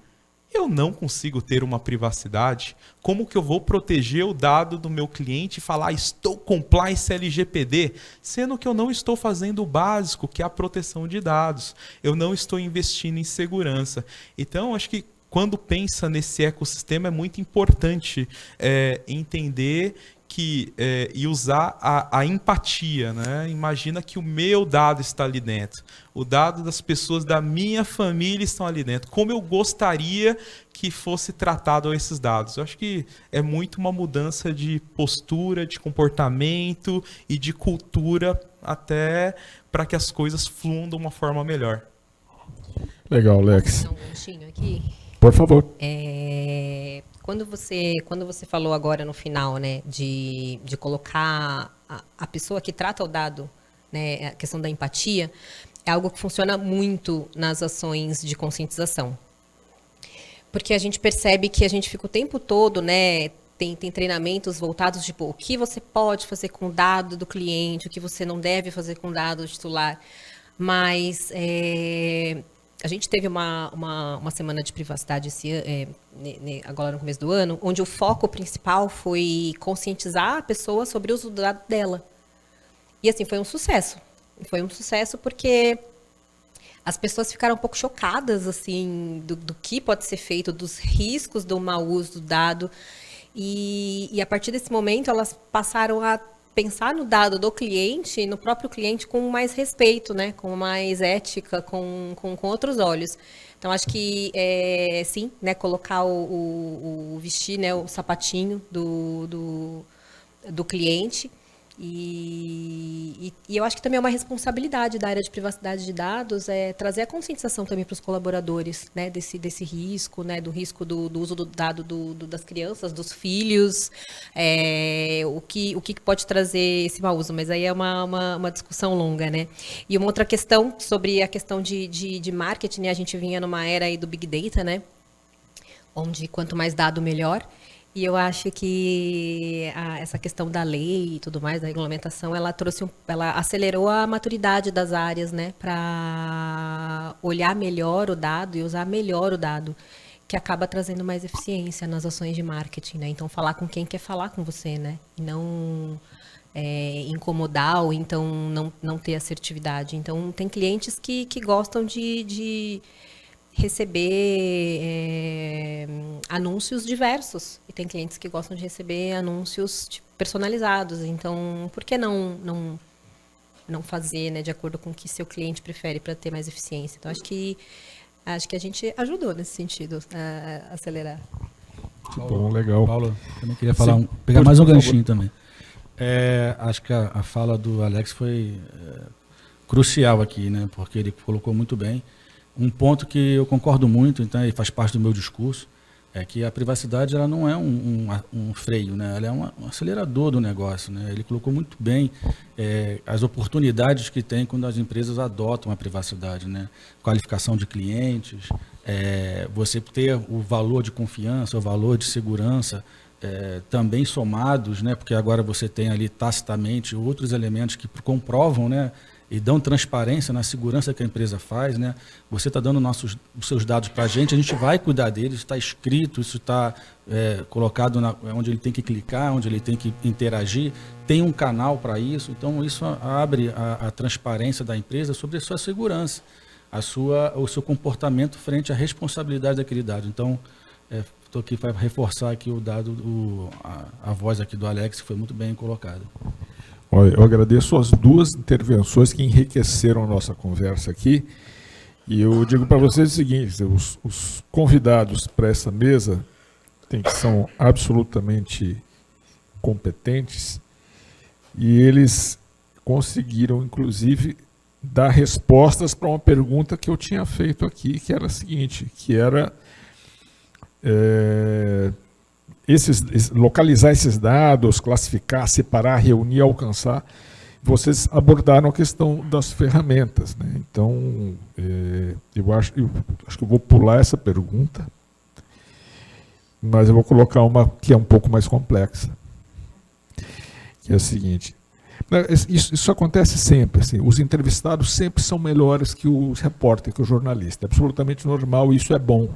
eu não consigo ter uma privacidade. Como que eu vou proteger o dado do meu cliente e falar, estou compliance LGPD, sendo que eu não estou fazendo o básico, que é a proteção de dados. Eu não estou investindo em segurança. Então, acho que quando pensa nesse ecossistema é muito importante entender e usar a empatia, né? Imagina que o meu dado está ali dentro, o dado das pessoas da minha família estão ali dentro. Como eu gostaria que fosse tratado esses dados? Eu acho que é muito uma mudança de postura, de comportamento e de cultura, até para que as coisas fluam de uma forma melhor. Legal, Alex. Vou dar um ganchinho aqui. Por favor. Quando você falou agora no final, né, de colocar a pessoa que trata o dado, né, a questão da empatia, é algo que funciona muito nas ações de conscientização. Porque a gente percebe que a gente fica o tempo todo, né, tem treinamentos voltados, tipo, o que você pode fazer com o dado do cliente, o que você não deve fazer com o dado do titular. Mas a gente teve uma semana de privacidade agora no começo do ano, onde o foco principal foi conscientizar a pessoa sobre o uso do dado dela. E assim, foi um sucesso. Foi um sucesso porque as pessoas ficaram um pouco chocadas assim, do que pode ser feito, dos riscos do mau uso do dado. E a partir desse momento, elas passaram a pensar no dado do cliente, no próprio cliente, com mais respeito, né? Com mais ética, com outros olhos. Então, acho que, sim, né? Colocar vestir, né, o sapatinho do cliente E eu acho que também é uma responsabilidade da área de privacidade de dados trazer a conscientização também para os colaboradores, né, desse risco, né, do risco do uso do dado das crianças, dos filhos, o que pode trazer esse mau uso, mas aí é uma discussão longa, né? E uma outra questão sobre a questão de marketing, né, a gente vinha numa era aí do Big Data, né, onde quanto mais dado, melhor. E eu acho que essa questão da lei e tudo mais, da regulamentação, ela acelerou a maturidade das áreas, né, para olhar melhor o dado e usar melhor o dado, que acaba trazendo mais eficiência nas ações de marketing, né? Então, falar com quem quer falar com você, né? E não incomodar ou então não ter assertividade. Então, tem clientes que gostam de receber anúncios diversos. E tem clientes que gostam de receber anúncios personalizados. Então, por que não fazer, né, de acordo com o que seu cliente prefere para ter mais eficiência? Então, acho que a gente ajudou nesse sentido a acelerar. Bom, legal. Paulo, também queria falar Sim, pegar pode, mais um por ganchinho favor. também. Acho que a fala do Alex foi crucial aqui, né? Porque ele colocou muito bem. Um ponto que eu concordo muito, então, e faz parte do meu discurso, é que a privacidade ela não é um freio, né? Ela é um acelerador do negócio, né? Ele colocou muito bem as oportunidades que tem quando as empresas adotam a privacidade, né? Qualificação de clientes, você ter o valor de confiança, o valor de segurança também somados, né? Porque agora você tem ali tacitamente outros elementos que comprovam, né? E dão transparência na segurança que a empresa faz, né? Você está dando os seus dados para a gente vai cuidar deles, está escrito, isso está colocado onde ele tem que clicar, onde ele tem que interagir, tem um canal para isso, então isso abre a transparência da empresa sobre a sua segurança, o seu comportamento frente à responsabilidade daquele dado. Então, estou aqui para reforçar aqui o dado, a voz aqui do Alex, que foi muito bem colocada. Olha, eu agradeço as duas intervenções que enriqueceram a nossa conversa aqui. E eu digo para vocês o seguinte: os convidados para essa mesa são absolutamente competentes e eles conseguiram, inclusive, dar respostas para uma pergunta que eu tinha feito aqui, que era a seguinte, que era localizar esses dados, classificar, separar, reunir, alcançar. Vocês abordaram a questão das ferramentas, né? Então, eu acho que eu vou pular essa pergunta, mas eu vou colocar uma que é um pouco mais complexa, que é a seguinte. Isso acontece sempre, assim, os entrevistados sempre são melhores que os repórteres, que o jornalista. É absolutamente normal e isso é bom.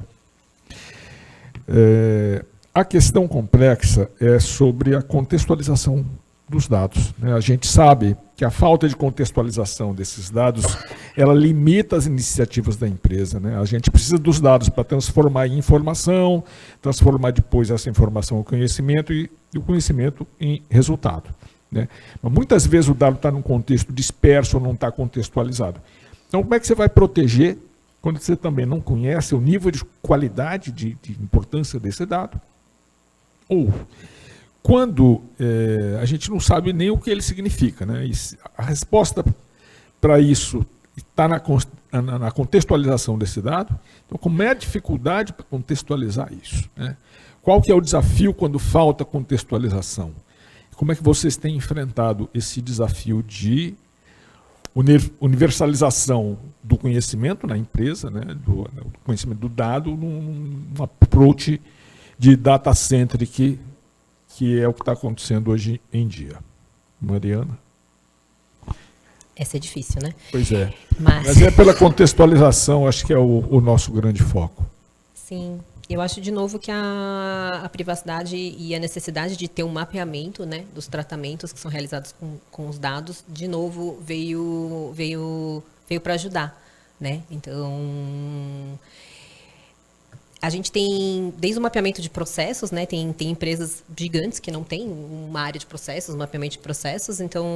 A questão complexa é sobre a contextualização dos dados, né? A gente sabe que a falta de contextualização desses dados, ela limita as iniciativas da empresa, né? A gente precisa dos dados para transformar em informação, transformar depois essa informação em conhecimento e o conhecimento em resultado, né? Mas muitas vezes o dado está num contexto disperso ou não está contextualizado. Então, como é que você vai proteger quando você também não conhece o nível de qualidade, de importância desse dado? Ou quando a gente não sabe nem o que ele significa, né? E a resposta para isso está na contextualização desse dado. Então, como é a dificuldade para contextualizar isso, né? Qual que é o desafio quando falta contextualização? Como é que vocês têm enfrentado esse desafio de universalização do conhecimento na empresa, né? Do conhecimento do dado, num approach de data-centric, que é o que está acontecendo hoje em dia. Mariana? Essa é difícil, né? Pois é. Mas é pela contextualização, acho que é o nosso grande foco. Sim. Eu acho, de novo, que a privacidade e a necessidade de ter um mapeamento, né, dos tratamentos que são realizados com os dados, de novo, veio para ajudar, né? Então, a gente tem, desde o mapeamento de processos, né, tem empresas gigantes que não têm uma área de processos, um mapeamento de processos. Então,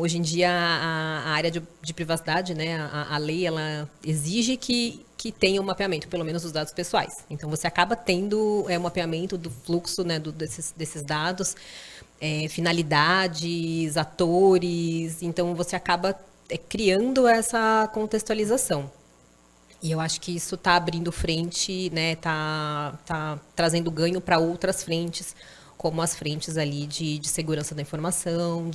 hoje em dia, a área de privacidade, né, a lei, ela exige que tenha um mapeamento, pelo menos dos dados pessoais. Então, você acaba tendo um mapeamento do fluxo, né, desses dados. finalidades, atores, então você acaba criando essa contextualização. E eu acho que isso está abrindo frente, né, tá trazendo ganho para outras frentes, como as frentes ali de segurança da informação,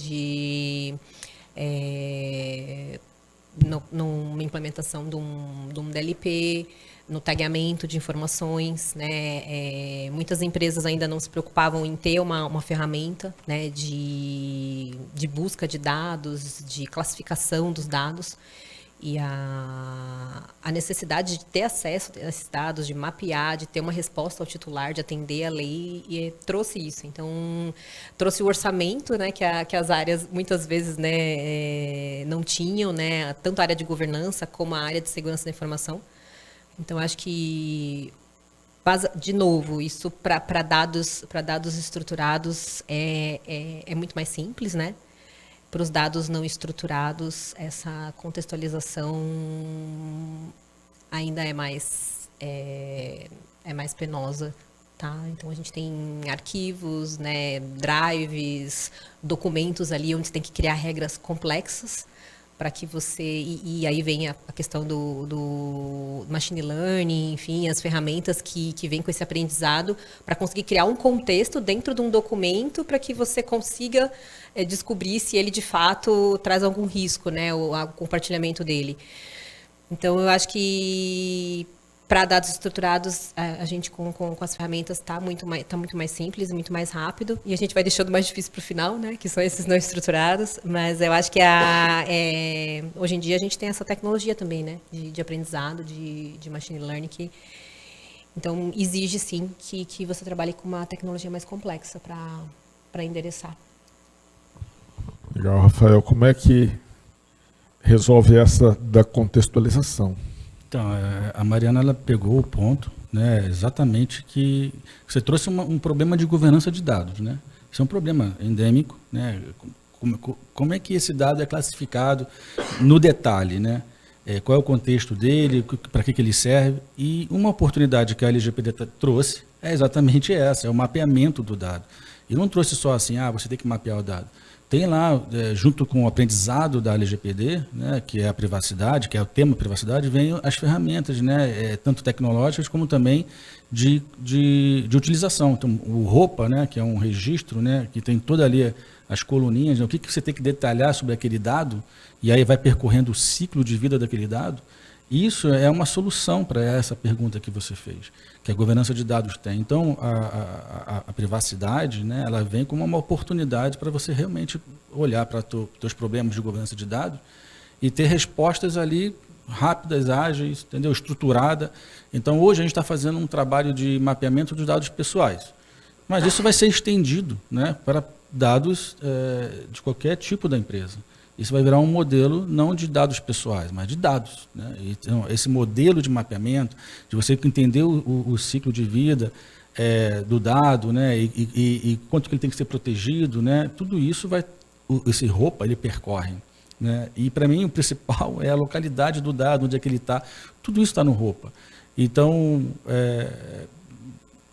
numa implementação de um DLP, no tagueamento de informações, né? Muitas empresas ainda não se preocupavam em ter uma ferramenta, né, de busca de dados, de classificação dos dados. E a necessidade de ter acesso a esses dados, de mapear, de ter uma resposta ao titular, de atender a lei, e trouxe isso. Então, trouxe o orçamento, né, que as áreas muitas vezes, né, não tinham, né, tanto a área de governança como a área de segurança da informação. Então, acho que, de novo, isso para dados estruturados é muito mais simples, né? Para os dados não estruturados, essa contextualização ainda é mais penosa, tá? Então a gente tem arquivos, né, drives, documentos ali onde você tem que criar regras complexas para que você... E aí vem a questão do machine learning, enfim, as ferramentas que vêm com esse aprendizado para conseguir criar um contexto dentro de um documento para que você consiga descobrir se ele, de fato, traz algum risco, né, o compartilhamento dele. Então, eu acho que para dados estruturados, a gente com as ferramentas está muito mais simples e muito mais rápido. E a gente vai deixando mais difícil para o final, né? Que são esses não estruturados. Mas eu acho que hoje em dia a gente tem essa tecnologia também, né? De aprendizado, de machine learning. Então, exige, sim, que você trabalhe com uma tecnologia mais complexa para endereçar. Legal, Rafael. Como é que resolve essa da contextualização? Então, a Mariana ela pegou o ponto, né, exatamente que você trouxe um problema de governança de dados, né? Isso é um problema endêmico, né? Como é que esse dado é classificado no detalhe, né? Qual é o contexto dele, para que ele serve? E uma oportunidade que a LGPD trouxe é exatamente essa, é o mapeamento do dado. E não trouxe só assim, você tem que mapear o dado. Tem lá, junto com o aprendizado da LGPD, né, que é a privacidade, que é o tema privacidade, vem as ferramentas, né, tanto tecnológicas como também de utilização. Então, o ROPA, né, que é um registro, né, que tem toda ali as coluninhas, né, o que você tem que detalhar sobre aquele dado, e aí vai percorrendo o ciclo de vida daquele dado. Isso é uma solução para essa pergunta que você fez, que a governança de dados tem. Então, a privacidade, né, ela vem como uma oportunidade para você realmente olhar para os teus problemas de governança de dados e ter respostas ali rápidas, ágeis, entendeu? Estruturada. Então, hoje a gente está fazendo um trabalho de mapeamento dos dados pessoais, mas isso vai ser estendido, né, para dados de qualquer tipo da empresa. Isso vai virar um modelo não de dados pessoais, mas de dados, né? Então, esse modelo de mapeamento, de você entender o ciclo de vida do dado, né? E quanto que ele tem que ser protegido, né? Tudo isso esse ROPA ele percorre, né? E para mim o principal é a localidade do dado, onde é que ele está. Tudo isso está no ROPA. Então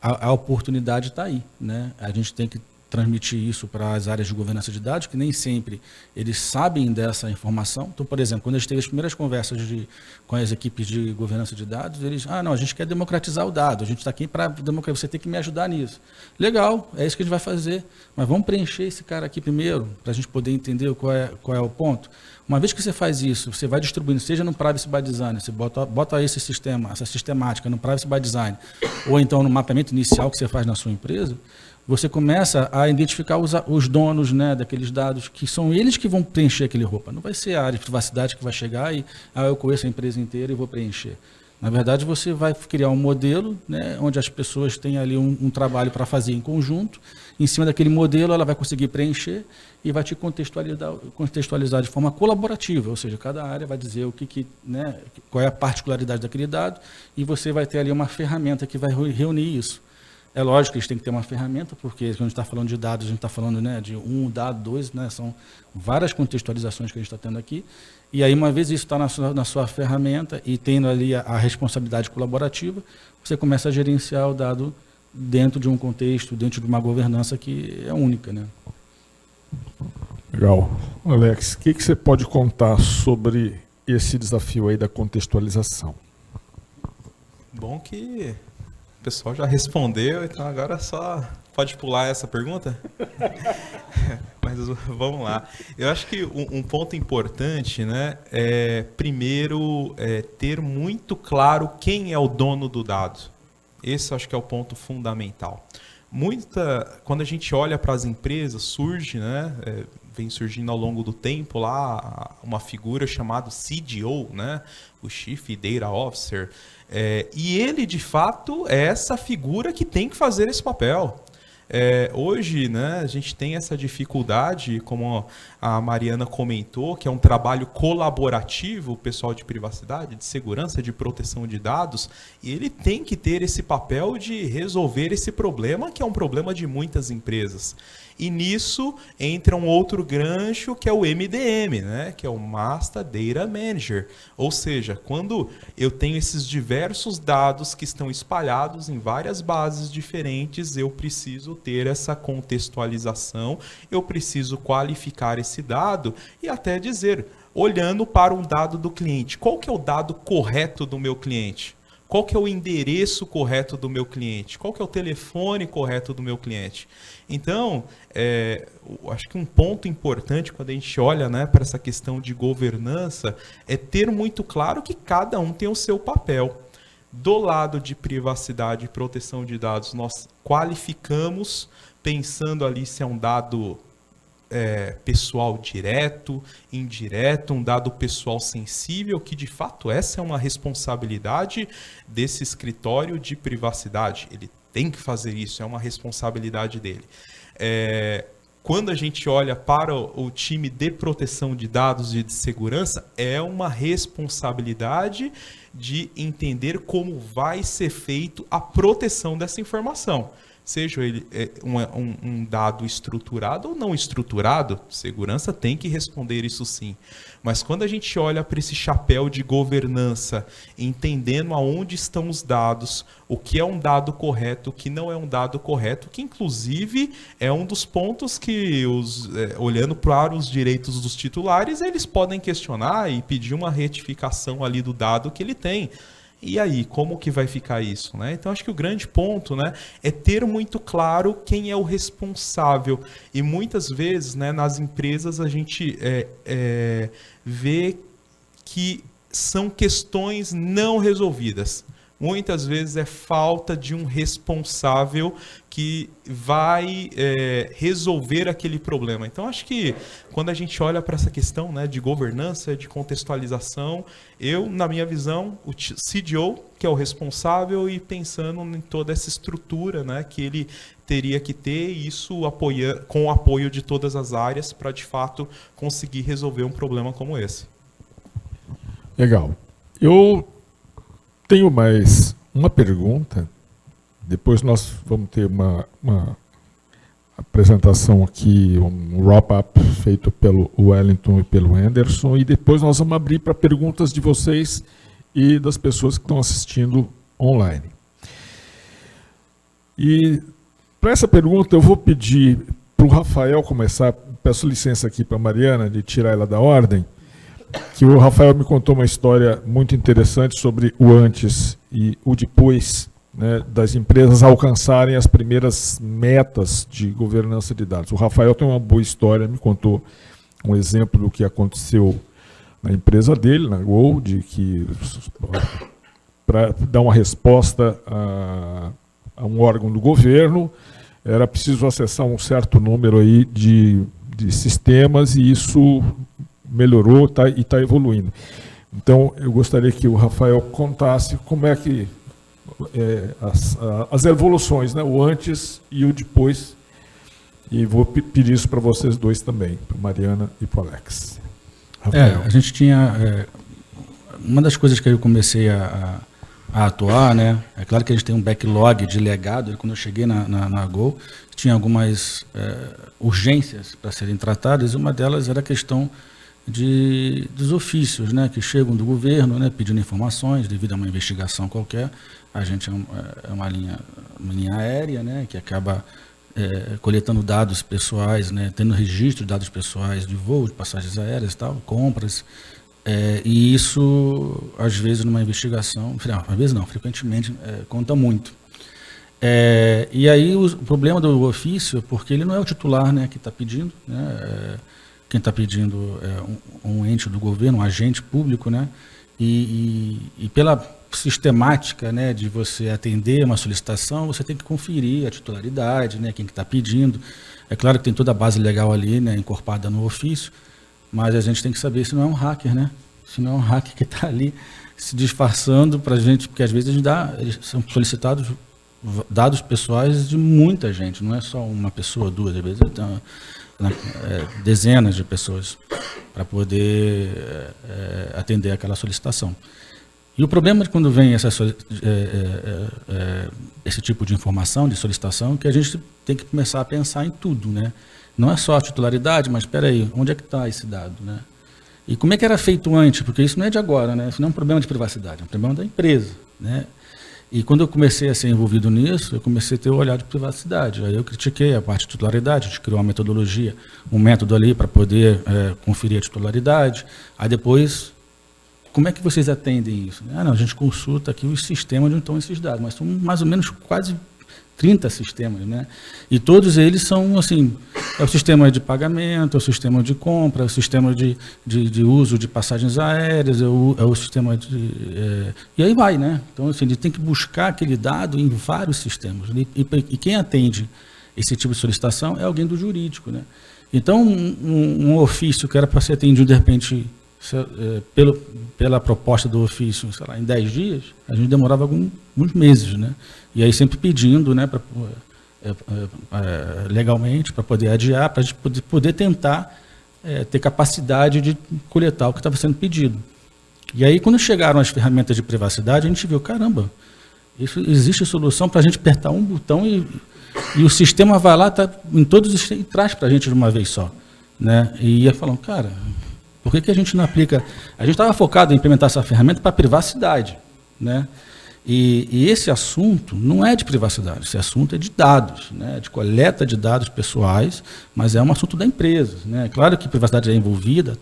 a oportunidade está aí, né? A gente tem que transmitir isso para as áreas de governança de dados, que nem sempre eles sabem dessa informação. Então, por exemplo, quando a gente teve as primeiras conversas com as equipes de governança de dados, eles, não, a gente quer democratizar o dado, a gente está aqui para democratizar, você tem que me ajudar nisso. Legal, é isso que a gente vai fazer, mas vamos preencher esse cara aqui primeiro, para a gente poder entender qual é o ponto. Uma vez que você faz isso, você vai distribuindo, seja no Privacy by Design, você bota essa sistemática no Privacy by Design, ou então no mapeamento inicial que você faz na sua empresa, você começa a identificar os donos, né, daqueles dados, que são eles que vão preencher aquele ROPA. Não vai ser a área de privacidade que vai chegar e eu conheço a empresa inteira e vou preencher. Na verdade, você vai criar um modelo, né, onde as pessoas têm ali um trabalho para fazer em conjunto. Em cima daquele modelo, ela vai conseguir preencher e vai te contextualizar de forma colaborativa, ou seja, cada área vai dizer né, qual é a particularidade daquele dado e você vai ter ali uma ferramenta que vai reunir isso. É lógico que a gente tem que ter uma ferramenta, porque quando a gente está falando de dados, a gente está falando, né, de um dado, dois, né, são várias contextualizações que a gente está tendo aqui. E aí, uma vez isso está na sua ferramenta e tendo ali a responsabilidade colaborativa, você começa a gerenciar o dado dentro de um contexto, dentro de uma governança que é única, né? Legal. Alex, o que você pode contar sobre esse desafio aí da contextualização? Bom que o pessoal já respondeu, então agora só pode pular essa pergunta? Mas vamos lá. Eu acho que um ponto importante, né, é primeiro ter muito claro quem é o dono do dado. Esse acho que é o ponto fundamental. Quando a gente olha para as empresas, surge, né, vem surgindo ao longo do tempo lá uma figura chamada CDO, né, o Chief Data Officer, e ele de fato é essa figura que tem que fazer esse papel. Hoje, né, a gente tem essa dificuldade, como a Mariana comentou, que é um trabalho colaborativo, o pessoal de privacidade, de segurança, de proteção de dados, e ele tem que ter esse papel de resolver esse problema, que é um problema de muitas empresas. E nisso entra um outro gancho, que é o MDM, né? Que é o Master Data Manager. Ou seja, quando eu tenho esses diversos dados que estão espalhados em várias bases diferentes, eu preciso ter essa contextualização, eu preciso qualificar esse dado e até dizer, olhando para um dado do cliente, qual que é o dado correto do meu cliente? Qual que é o endereço correto do meu cliente? Qual que é o telefone correto do meu cliente? Então, acho que um ponto importante quando a gente olha, né, para essa questão de governança é ter muito claro que cada um tem o seu papel. Do lado de privacidade e proteção de dados, nós qualificamos pensando ali se é um dado pessoal direto, indireto, um dado pessoal sensível, que de fato essa é uma responsabilidade desse escritório de privacidade. Ele tem que fazer isso, é uma responsabilidade dele. Quando a gente olha para o time de proteção de dados e de segurança, é uma responsabilidade de entender como vai ser feito a proteção dessa informação. Seja ele um dado estruturado ou não estruturado, segurança tem que responder isso sim. Mas quando a gente olha para esse chapéu de governança, entendendo aonde estão os dados, o que é um dado correto, o que não é um dado correto, que inclusive é um dos pontos que, olhando para os direitos dos titulares, eles podem questionar e pedir uma retificação ali do dado que ele tem. E aí, como que vai ficar isso, né? Então, acho que o grande ponto, né, é ter muito claro quem é o responsável. E muitas vezes, né, nas empresas, a gente vê que são questões não resolvidas. Muitas vezes é falta de um responsável que vai resolver aquele problema. Então, acho que quando a gente olha para essa questão, né, de governança, de contextualização, na minha visão, o CDO, que é o responsável, e pensando em toda essa estrutura, né, que ele teria que ter, isso com o apoio de todas as áreas para, de fato, conseguir resolver um problema como esse. Legal. Eu tenho mais uma pergunta, depois nós vamos ter uma apresentação aqui, um wrap-up feito pelo Wellington e pelo Anderson, e depois nós vamos abrir para perguntas de vocês e das pessoas que estão assistindo online. E para essa pergunta eu vou pedir para o Rafael começar, peço licença aqui para a Mariana de tirar ela da ordem, que o Rafael me contou uma história muito interessante sobre o antes e o depois, né, das empresas alcançarem as primeiras metas de governança de dados. O Rafael tem uma boa história, me contou um exemplo do que aconteceu na empresa dele, na Gol, de que para dar uma resposta a um órgão do governo era preciso acessar um certo número aí de sistemas, e isso melhorou e está evoluindo. Então, eu gostaria que o Rafael contasse como é que as evoluções, né, o antes e o depois, e vou pedir isso para vocês dois também, para Mariana e para o Alex. Rafael. A gente tinha... uma das coisas que eu comecei a atuar, né, é claro que a gente tem um backlog de legado. Quando eu cheguei na Gol, tinha algumas urgências para serem tratadas, e uma delas era a questão dos ofícios, né, que chegam do governo, né, pedindo informações devido a uma investigação qualquer. A gente é uma linha aérea, né, que acaba coletando dados pessoais, né, tendo registro de dados pessoais de voo, de passagens aéreas e tal, compras. E isso, às vezes, numa investigação, às vezes não, frequentemente, conta muito. E aí o problema do ofício, porque ele não é o titular, né, que está pedindo, né, quem está pedindo é um ente do governo, um agente público, né, e pela sistemática, né, de você atender uma solicitação, você tem que conferir a titularidade, né, quem que está pedindo. É claro que tem toda a base legal ali, né, encorpada no ofício, mas a gente tem que saber se não é um hacker, né? Se não é um hacker que está ali se disfarçando para a gente, porque às vezes eles são solicitados dados pessoais de muita gente, não é só uma pessoa, duas, às vezes dezenas de pessoas para poder atender aquela solicitação. E o problema de quando vem esse tipo de informação, de solicitação, é que a gente tem que começar a pensar em tudo, né? Não é só a titularidade, mas espera aí, onde é que está esse dado, né? E como é que era feito antes? Porque isso não é de agora, né? Isso não é um problema de privacidade, é um problema da empresa, né? E quando eu comecei a ser envolvido nisso, eu comecei a ter o olhar de privacidade. Aí eu critiquei a parte de titularidade, a gente criou uma metodologia, um método ali para poder conferir a titularidade. Aí depois, como é que vocês atendem isso? Não, a gente consulta aqui os sistemas onde estão esses dados, mas são mais ou menos quase 30 sistemas, né? E todos eles são, assim, é o sistema de pagamento, é o sistema de compra, é o sistema de uso de passagens aéreas, é o sistema de... e aí vai, né? Então, assim, ele tem que buscar aquele dado em vários sistemas. E quem atende esse tipo de solicitação é alguém do jurídico, né? Então, um ofício que era para ser atendido, de repente, pela proposta do ofício, sei lá, em 10 dias, a gente demorava alguns meses, né? E aí sempre pedindo, né, legalmente, para poder adiar, para a gente poder tentar ter capacidade de coletar o que estava sendo pedido. E aí, quando chegaram as ferramentas de privacidade, a gente viu, caramba, existe solução para a gente apertar um botão e o sistema vai lá, tá em todos e traz para a gente de uma vez só, né? E ia falando, cara, por que a gente não aplica? A gente estava focado em implementar essa ferramenta para privacidade, né? E esse assunto não é de privacidade, esse assunto é de dados, né? De coleta de dados pessoais, mas é um assunto da empresa, né? Claro que privacidade é envolvida.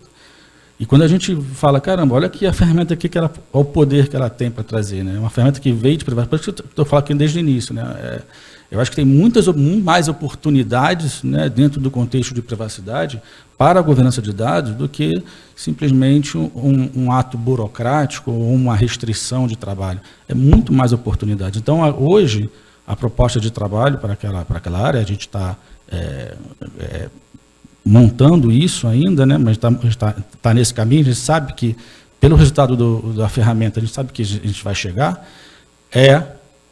E quando a gente fala, caramba, olha aqui a ferramenta aqui, olha o poder que ela tem para trazer, né? Uma ferramenta que veio de privacidade, por isso que eu estou falando aqui desde o início, né? Eu acho que tem muito mais oportunidades, né, dentro do contexto de privacidade para a governança de dados do que simplesmente um ato burocrático ou uma restrição de trabalho. É muito mais oportunidade. Então, hoje, a proposta de trabalho para aquela área, a gente está montando isso ainda, né, mas está nesse caminho, a gente sabe que, pelo resultado da ferramenta, a gente sabe que a gente vai chegar,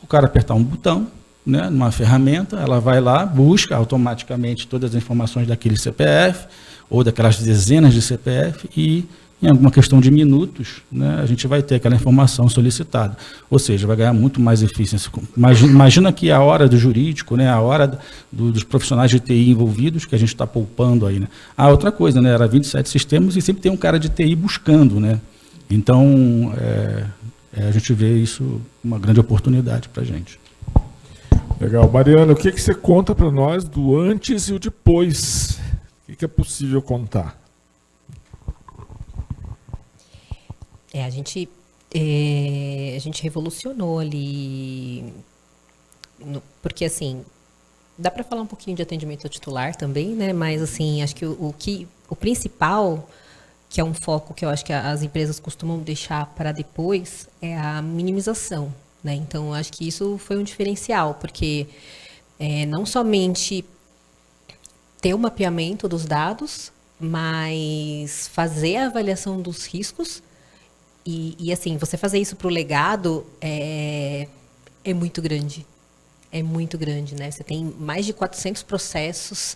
o cara apertar um botão, né, numa ferramenta, ela vai lá, busca automaticamente todas as informações daquele CPF ou daquelas dezenas de CPF e, em alguma questão de minutos, né, a gente vai ter aquela informação solicitada. Ou seja, vai ganhar muito mais eficiência. Imagina que a hora do jurídico, né, a hora dos profissionais de TI envolvidos, que a gente está poupando aí, né. Outra coisa, né, era 27 sistemas e sempre tem um cara de TI buscando, né. Então, a gente vê isso uma grande oportunidade para a gente. Legal. Mariana, o que você conta para nós do antes e o depois? O que é possível contar? A gente revolucionou ali, porque assim, dá para falar um pouquinho de atendimento ao titular também, né? Mas assim, acho que o principal, que é um foco que eu acho que as empresas costumam deixar para depois, é a minimização. Né? Então, acho que isso foi um diferencial, porque não somente ter o mapeamento dos dados, mas fazer a avaliação dos riscos e assim, você fazer isso para o legado é muito grande. É muito grande, né? Você tem mais de 400 processos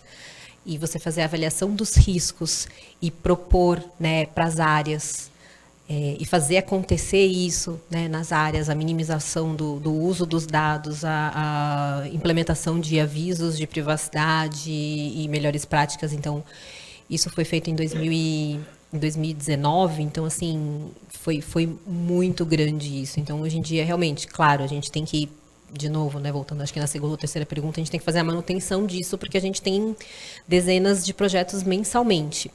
e você fazer a avaliação dos riscos e propor, né, para as áreas e fazer acontecer isso, né, nas áreas, a minimização do uso dos dados, a implementação de avisos de privacidade e melhores práticas. Então, isso foi feito em 2019, então, assim, foi muito grande isso. Então, hoje em dia, realmente, claro, a gente tem que de novo, né, voltando acho que na segunda ou terceira pergunta, a gente tem que fazer a manutenção disso, porque a gente tem dezenas de projetos mensalmente.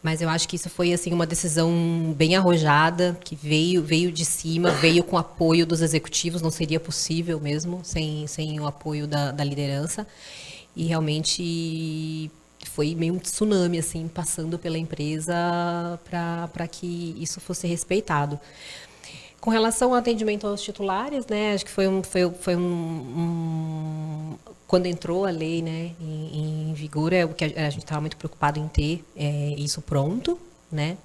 Mas eu acho que isso foi assim uma decisão bem arrojada, que veio de cima, veio com apoio dos executivos, não seria possível mesmo sem o apoio da liderança. E realmente foi meio um tsunami assim passando pela empresa para que isso fosse respeitado. Com relação ao atendimento aos titulares, né, acho que foi quando entrou a lei, né, em vigor, o que a gente estava muito preocupado em ter isso pronto, né.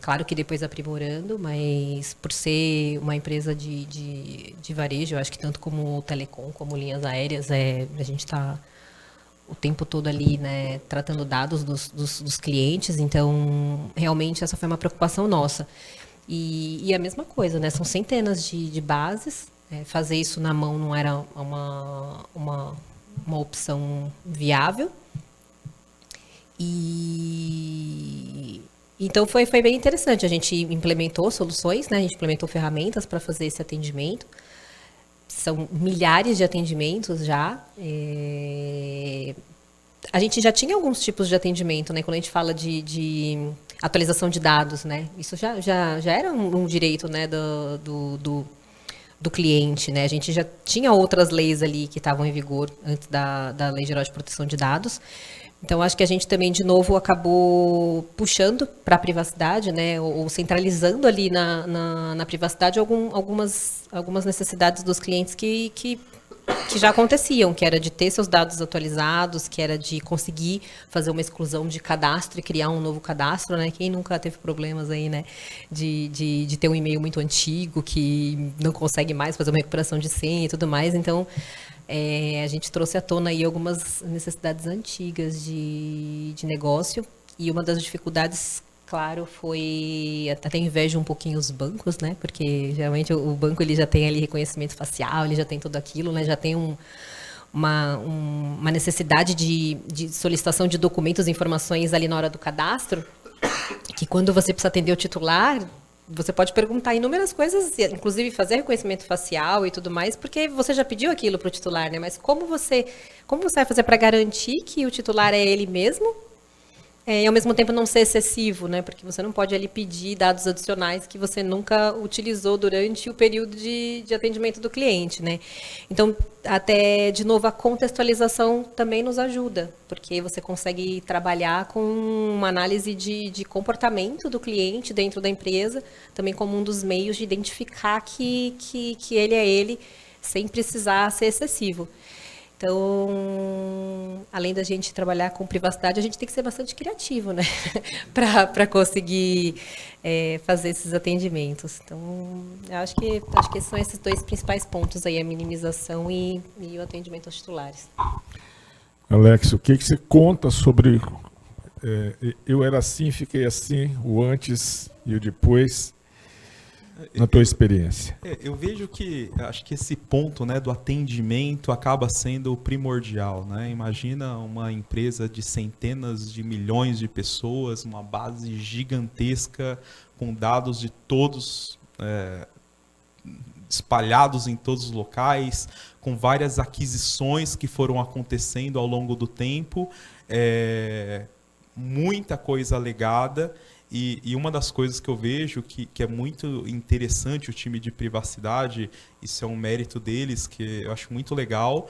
Claro que depois aprimorando, mas por ser uma empresa de varejo, eu acho que tanto como telecom, como linhas aéreas, a gente está o tempo todo ali, né, tratando dados dos clientes, então realmente essa foi uma preocupação nossa. E a mesma coisa, né? São centenas de bases. Fazer isso na mão não era uma opção viável. E então foi bem interessante. A gente implementou soluções, né? A gente implementou ferramentas para fazer esse atendimento. São milhares de atendimentos já. A gente já tinha alguns tipos de atendimento, né? Quando a gente fala de atualização de dados, né? Isso já era um direito, né, do cliente, né? A gente já tinha outras leis ali que estavam em vigor antes da Lei Geral de Proteção de Dados. Então, acho que a gente também, de novo, acabou puxando para a privacidade, né? Ou centralizando ali na privacidade algumas necessidades dos clientes que já aconteciam, que era de ter seus dados atualizados, que era de conseguir fazer uma exclusão de cadastro e criar um novo cadastro, né? Quem nunca teve problemas aí, né? De ter um e-mail muito antigo que não consegue mais fazer uma recuperação de senha e tudo mais. Então, a gente trouxe à tona aí algumas necessidades antigas de negócio, e uma das dificuldades, claro, foi até inveja um pouquinho os bancos, né? Porque geralmente o banco ele já tem ali reconhecimento facial, ele já tem tudo aquilo, né? Já tem uma necessidade de solicitação de documentos e informações ali na hora do cadastro, que quando você precisa atender o titular, você pode perguntar inúmeras coisas, inclusive fazer reconhecimento facial e tudo mais, porque você já pediu aquilo para o titular, né? Mas como você vai fazer para garantir que o titular é ele mesmo? E ao mesmo tempo não ser excessivo, né? Porque você não pode ali pedir dados adicionais que você nunca utilizou durante o período de atendimento do cliente, né? Então, até, de novo, a contextualização também nos ajuda, porque você consegue trabalhar com uma análise de comportamento do cliente dentro da empresa, também como um dos meios de identificar que ele é ele, sem precisar ser excessivo. Então, além da gente trabalhar com privacidade, a gente tem que ser bastante criativo, né? para conseguir fazer esses atendimentos. Então, eu acho que são esses dois principais pontos aí, a minimização e o atendimento aos titulares. Alex, o que você conta sobre eu era assim, fiquei assim, o antes e o depois, na tua experiência? Eu vejo que, acho que esse ponto, né, do atendimento acaba sendo primordial, né? Imagina uma empresa de centenas de milhões de pessoas, uma base gigantesca, com dados de todos espalhados em todos os locais, com várias aquisições que foram acontecendo ao longo do tempo, muita coisa legada. E uma das coisas que eu vejo que é muito interessante o time de privacidade, isso é um mérito deles, que eu acho muito legal,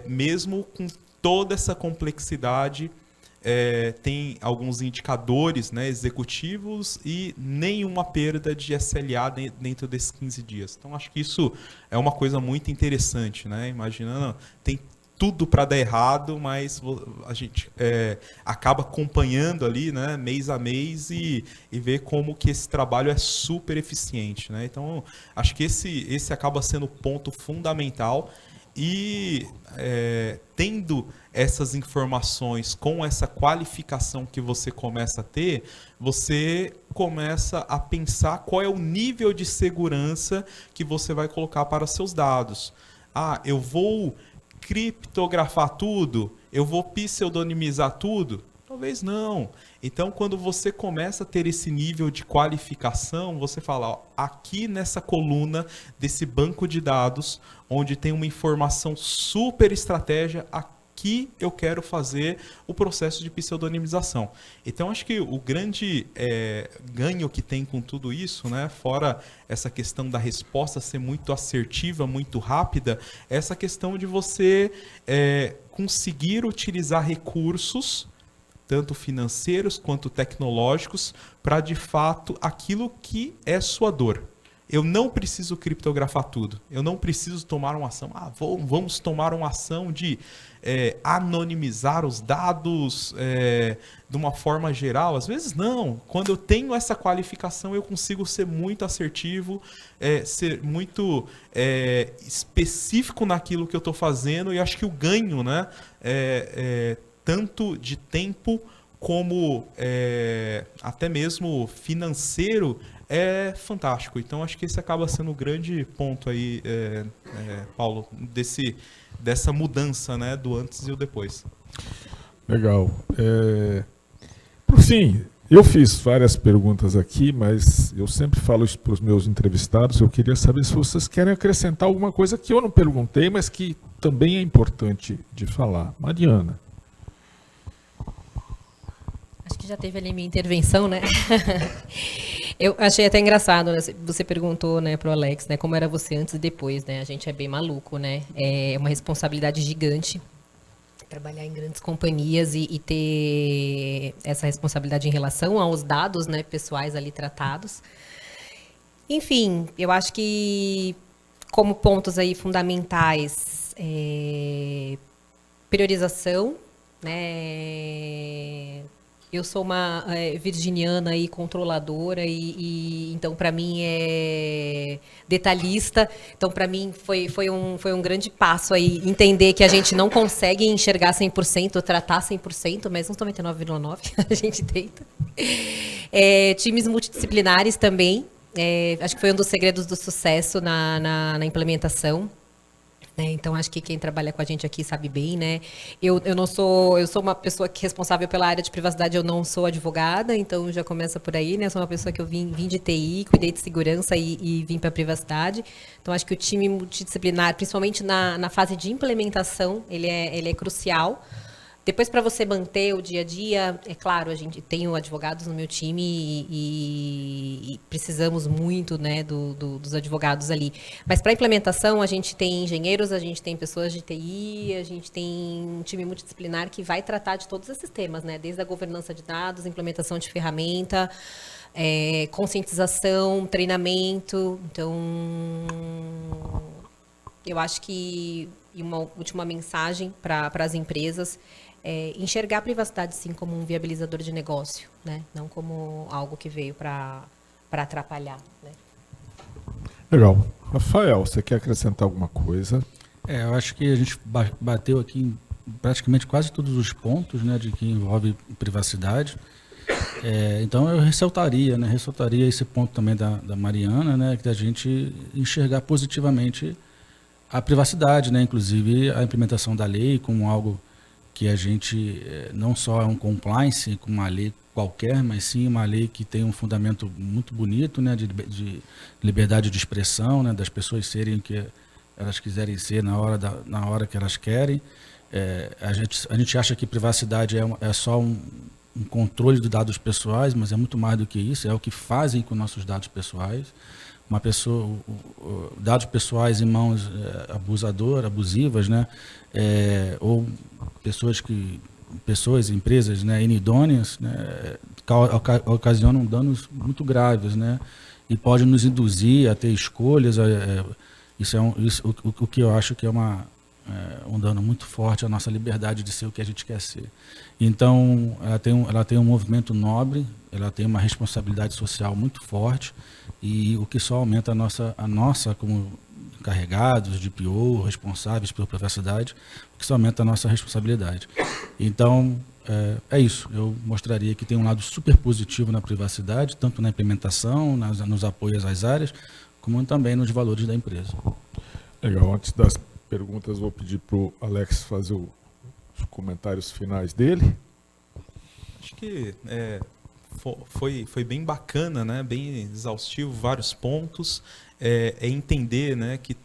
mesmo com toda essa complexidade, tem alguns indicadores, né, executivos e nenhuma perda de SLA dentro desses 15 dias. Então, acho que isso é uma coisa muito interessante, né? Imaginando, tem tudo para dar errado, mas a gente acaba acompanhando ali, né, mês a mês e ver como que esse trabalho é super eficiente, né? Então, acho que esse acaba sendo o ponto fundamental e tendo essas informações com essa qualificação que você começa a ter, você começa a pensar qual é o nível de segurança que você vai colocar para seus dados. Eu vou criptografar tudo, eu vou pseudonimizar tudo, Talvez não. Então, quando você começa a ter esse nível de qualificação, você fala, ó, aqui nessa coluna desse banco de dados, onde tem uma informação super estratégia, aqui eu quero fazer o processo de pseudonimização. Então, acho que o grande ganho que tem com tudo isso, né, fora essa questão da resposta ser muito assertiva, muito rápida, é essa questão de você conseguir utilizar recursos, tanto financeiros quanto tecnológicos, para, de fato, aquilo que é sua dor. Eu não preciso criptografar tudo. Eu não preciso tomar uma ação. Vamos tomar uma ação de anonimizar os dados de uma forma geral. Às vezes não. Quando eu tenho essa qualificação, eu consigo ser muito assertivo, ser muito específico naquilo que eu estou fazendo. E acho que o ganho, né, tanto de tempo como até mesmo financeiro, é fantástico. Então, acho que esse acaba sendo o grande ponto aí, Paulo, dessa mudança, né, do antes e o depois. Legal. Por fim, eu fiz várias perguntas aqui, mas eu sempre falo isso para os meus entrevistados. Eu queria saber se vocês querem acrescentar alguma coisa que eu não perguntei, mas que também é importante de falar. Mariana. Acho que já teve ali minha intervenção, né? Eu achei até engraçado, né? Você perguntou, né, pro Alex, né, como era você antes e depois, né? A gente é bem maluco, né? É uma responsabilidade gigante trabalhar em grandes companhias e ter essa responsabilidade em relação aos dados, né, pessoais ali tratados. Enfim, eu acho que como pontos aí fundamentais, priorização, né? Eu sou uma virginiana e controladora e então para mim é detalhista. Então para mim foi um grande passo aí entender que a gente não consegue enxergar 100%, tratar 100%, mas uns 99,9% a gente tenta. Times multidisciplinares também. Acho que foi um dos segredos do sucesso na implementação. Então, acho que quem trabalha com a gente aqui sabe bem, né? Eu sou uma pessoa que é responsável pela área de privacidade, eu não sou advogada, então já começa por aí, né? Eu sou uma pessoa que eu vim de TI, cuidei de segurança e vim para a privacidade. Então, acho que o time multidisciplinar, principalmente na fase de implementação, ele é crucial. Depois, para você manter o dia a dia, é claro, a gente tem advogados no meu time e precisamos muito, né, dos advogados ali. Mas para implementação, a gente tem engenheiros, a gente tem pessoas de TI, a gente tem um time multidisciplinar que vai tratar de todos esses temas, né, desde a governança de dados, implementação de ferramenta, conscientização, treinamento. Então, eu acho que uma última mensagem para as empresas enxergar a privacidade, sim, como um viabilizador de negócio, né? Não como algo que veio para atrapalhar, né? Legal. Rafael, você quer acrescentar alguma coisa? Eu acho que a gente bateu aqui em praticamente quase todos os pontos, né, de que envolve privacidade. Então eu ressaltaria esse ponto também da Mariana, né, que a gente enxergar positivamente a privacidade, né, inclusive a implementação da lei como algo que a gente não só é um compliance com uma lei qualquer, mas sim uma lei que tem um fundamento muito bonito, né, de liberdade de expressão, né, das pessoas serem o que elas quiserem ser na hora que elas querem. A gente acha que privacidade é só um controle de dados pessoais, mas é muito mais do que isso, é o que fazem com nossos dados pessoais. Uma pessoa, dados pessoais em mãos abusivas, né, ou empresas, né, inidôneas, né, ocasionam danos muito graves, né, e pode nos induzir a ter escolhas. O que eu acho que é um dano muito forte à nossa liberdade de ser o que a gente quer ser. Então, ela tem um movimento nobre, ela tem uma responsabilidade social muito forte, e o que só aumenta a nossa como encarregados de PO, responsáveis pela privacidade, o que só aumenta a nossa responsabilidade. Então, é isso. Eu mostraria que tem um lado super positivo na privacidade, tanto na implementação, nos apoios às áreas, como também nos valores da empresa. Legal. Antes das perguntas, vou pedir para o Alex fazer os comentários finais dele. Acho que foi bem bacana, né? Bem exaustivo, vários pontos. É entender, né, que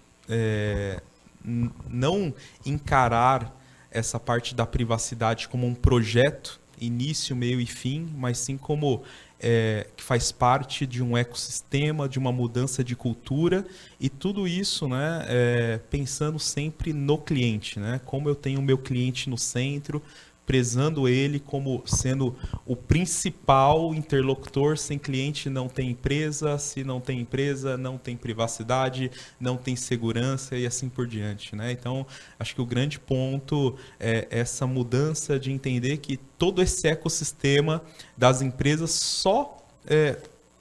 não encarar essa parte da privacidade como um projeto, início, meio e fim, mas sim como que faz parte de um ecossistema, de uma mudança de cultura, e tudo isso, né, pensando sempre no cliente, né? Como eu tenho o meu cliente no centro, prezando ele como sendo o principal interlocutor. Sem cliente não tem empresa, se não tem empresa não tem privacidade, não tem segurança e assim por diante, né? Então, acho que o grande ponto é essa mudança de entender que todo esse ecossistema das empresas só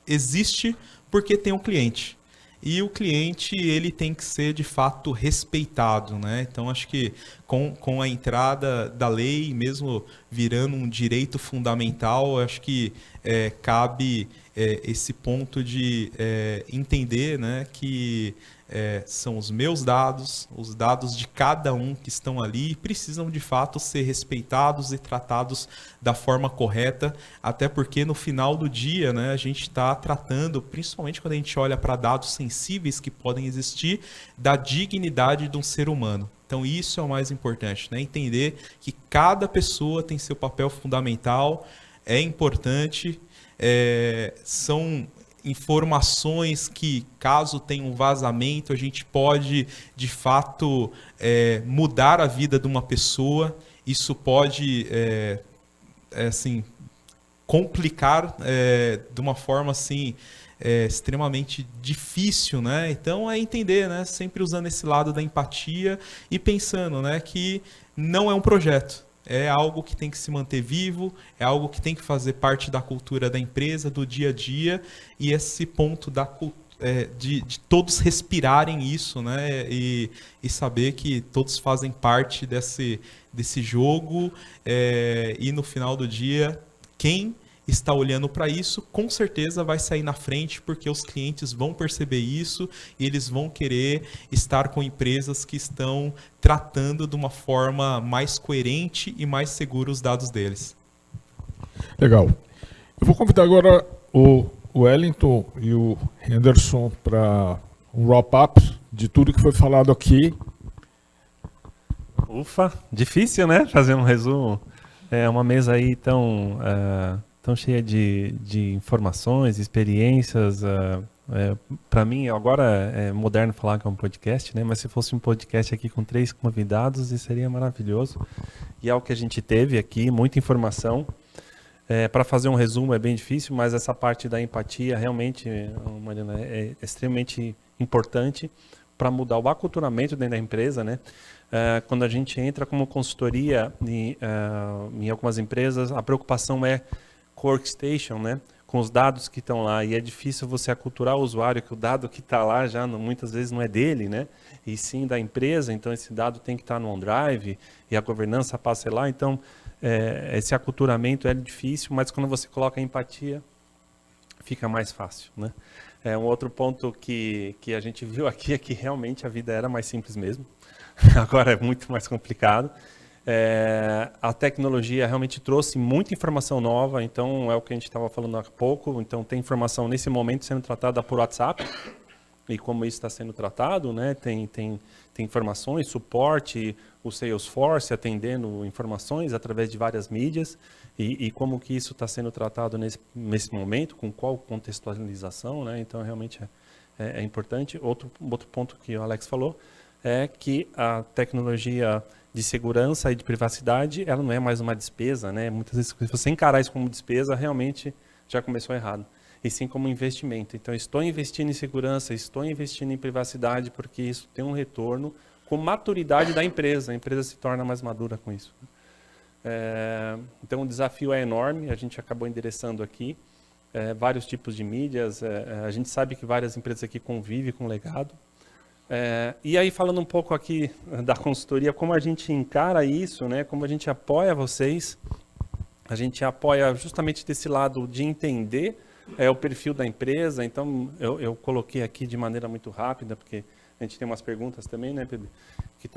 existe porque tem um cliente. E o cliente, ele tem que ser, de fato, respeitado, né? Então, acho que com a entrada da lei, mesmo virando um direito fundamental, acho que cabe esse ponto de entender, né, que são os meus dados, os dados de cada um que estão ali, e precisam, de fato, ser respeitados e tratados da forma correta, até porque, no final do dia, né, a gente está tratando, principalmente quando a gente olha para dados sensíveis que podem existir, da dignidade de um ser humano. Então, isso é o mais importante, né? Entender que cada pessoa tem seu papel fundamental, é importante, são informações que, caso tenha um vazamento, a gente pode, de fato, mudar a vida de uma pessoa. Isso pode, assim, complicar de uma forma assim, extremamente difícil, né? Então, entender, né? Sempre usando esse lado da empatia e pensando, né, que não é um projeto. É algo que tem que se manter vivo, é algo que tem que fazer parte da cultura da empresa, do dia a dia, e esse ponto de todos respirarem isso, né? E saber que todos fazem parte desse jogo, e no final do dia, quem está olhando para isso, com certeza vai sair na frente, porque os clientes vão perceber isso e eles vão querer estar com empresas que estão tratando de uma forma mais coerente e mais segura os dados deles. Legal. Eu vou convidar agora o Wellington e o Henderson para um wrap-up de tudo que foi falado aqui. Ufa, difícil, né? Fazer um resumo. É uma mesa aí tão cheia de informações, experiências. Para mim, agora é moderno falar que é um podcast, né? Mas se fosse um podcast aqui com 3 convidados, isso seria maravilhoso. E é o que a gente teve aqui, muita informação. Para fazer um resumo é bem difícil, mas essa parte da empatia realmente, Mariana, é extremamente importante para mudar o aculturamento dentro da empresa, né? Quando a gente entra como consultoria em algumas empresas, a preocupação é workstation, né? Com os dados que estão lá, e é difícil você aculturar o usuário que o dado que está lá já muitas vezes não é dele, né? E sim da empresa, então esse dado tem que estar no OneDrive e a governança passa lá, então esse aculturamento é difícil, mas quando você coloca a empatia, fica mais fácil, né? Um outro ponto que a gente viu aqui é que realmente a vida era mais simples mesmo, agora é muito mais complicado. A tecnologia realmente trouxe muita informação nova, então é o que a gente estava falando há pouco, então tem informação nesse momento sendo tratada por WhatsApp, e como isso está sendo tratado, né? Tem informações, suporte, o Salesforce atendendo informações através de várias mídias, e como que isso está sendo tratado nesse momento, com qual contextualização, né? Então realmente é importante. Outro ponto que o Alex falou é que a tecnologia de segurança e de privacidade, ela não é mais uma despesa, né? Muitas vezes, se você encarar isso como despesa, realmente já começou errado. E sim como investimento. Então, estou investindo em segurança, estou investindo em privacidade, porque isso tem um retorno com maturidade da empresa. A empresa se torna mais madura com isso. Então, o desafio é enorme. A gente acabou endereçando aqui vários tipos de mídias. A gente sabe que várias empresas aqui convivem com legado. E aí, falando um pouco aqui da consultoria, como a gente encara isso, né? Como a gente apoia vocês, a gente apoia justamente desse lado de entender o perfil da empresa. Então, eu coloquei aqui de maneira muito rápida, porque a gente tem umas perguntas também, né, Pedro, que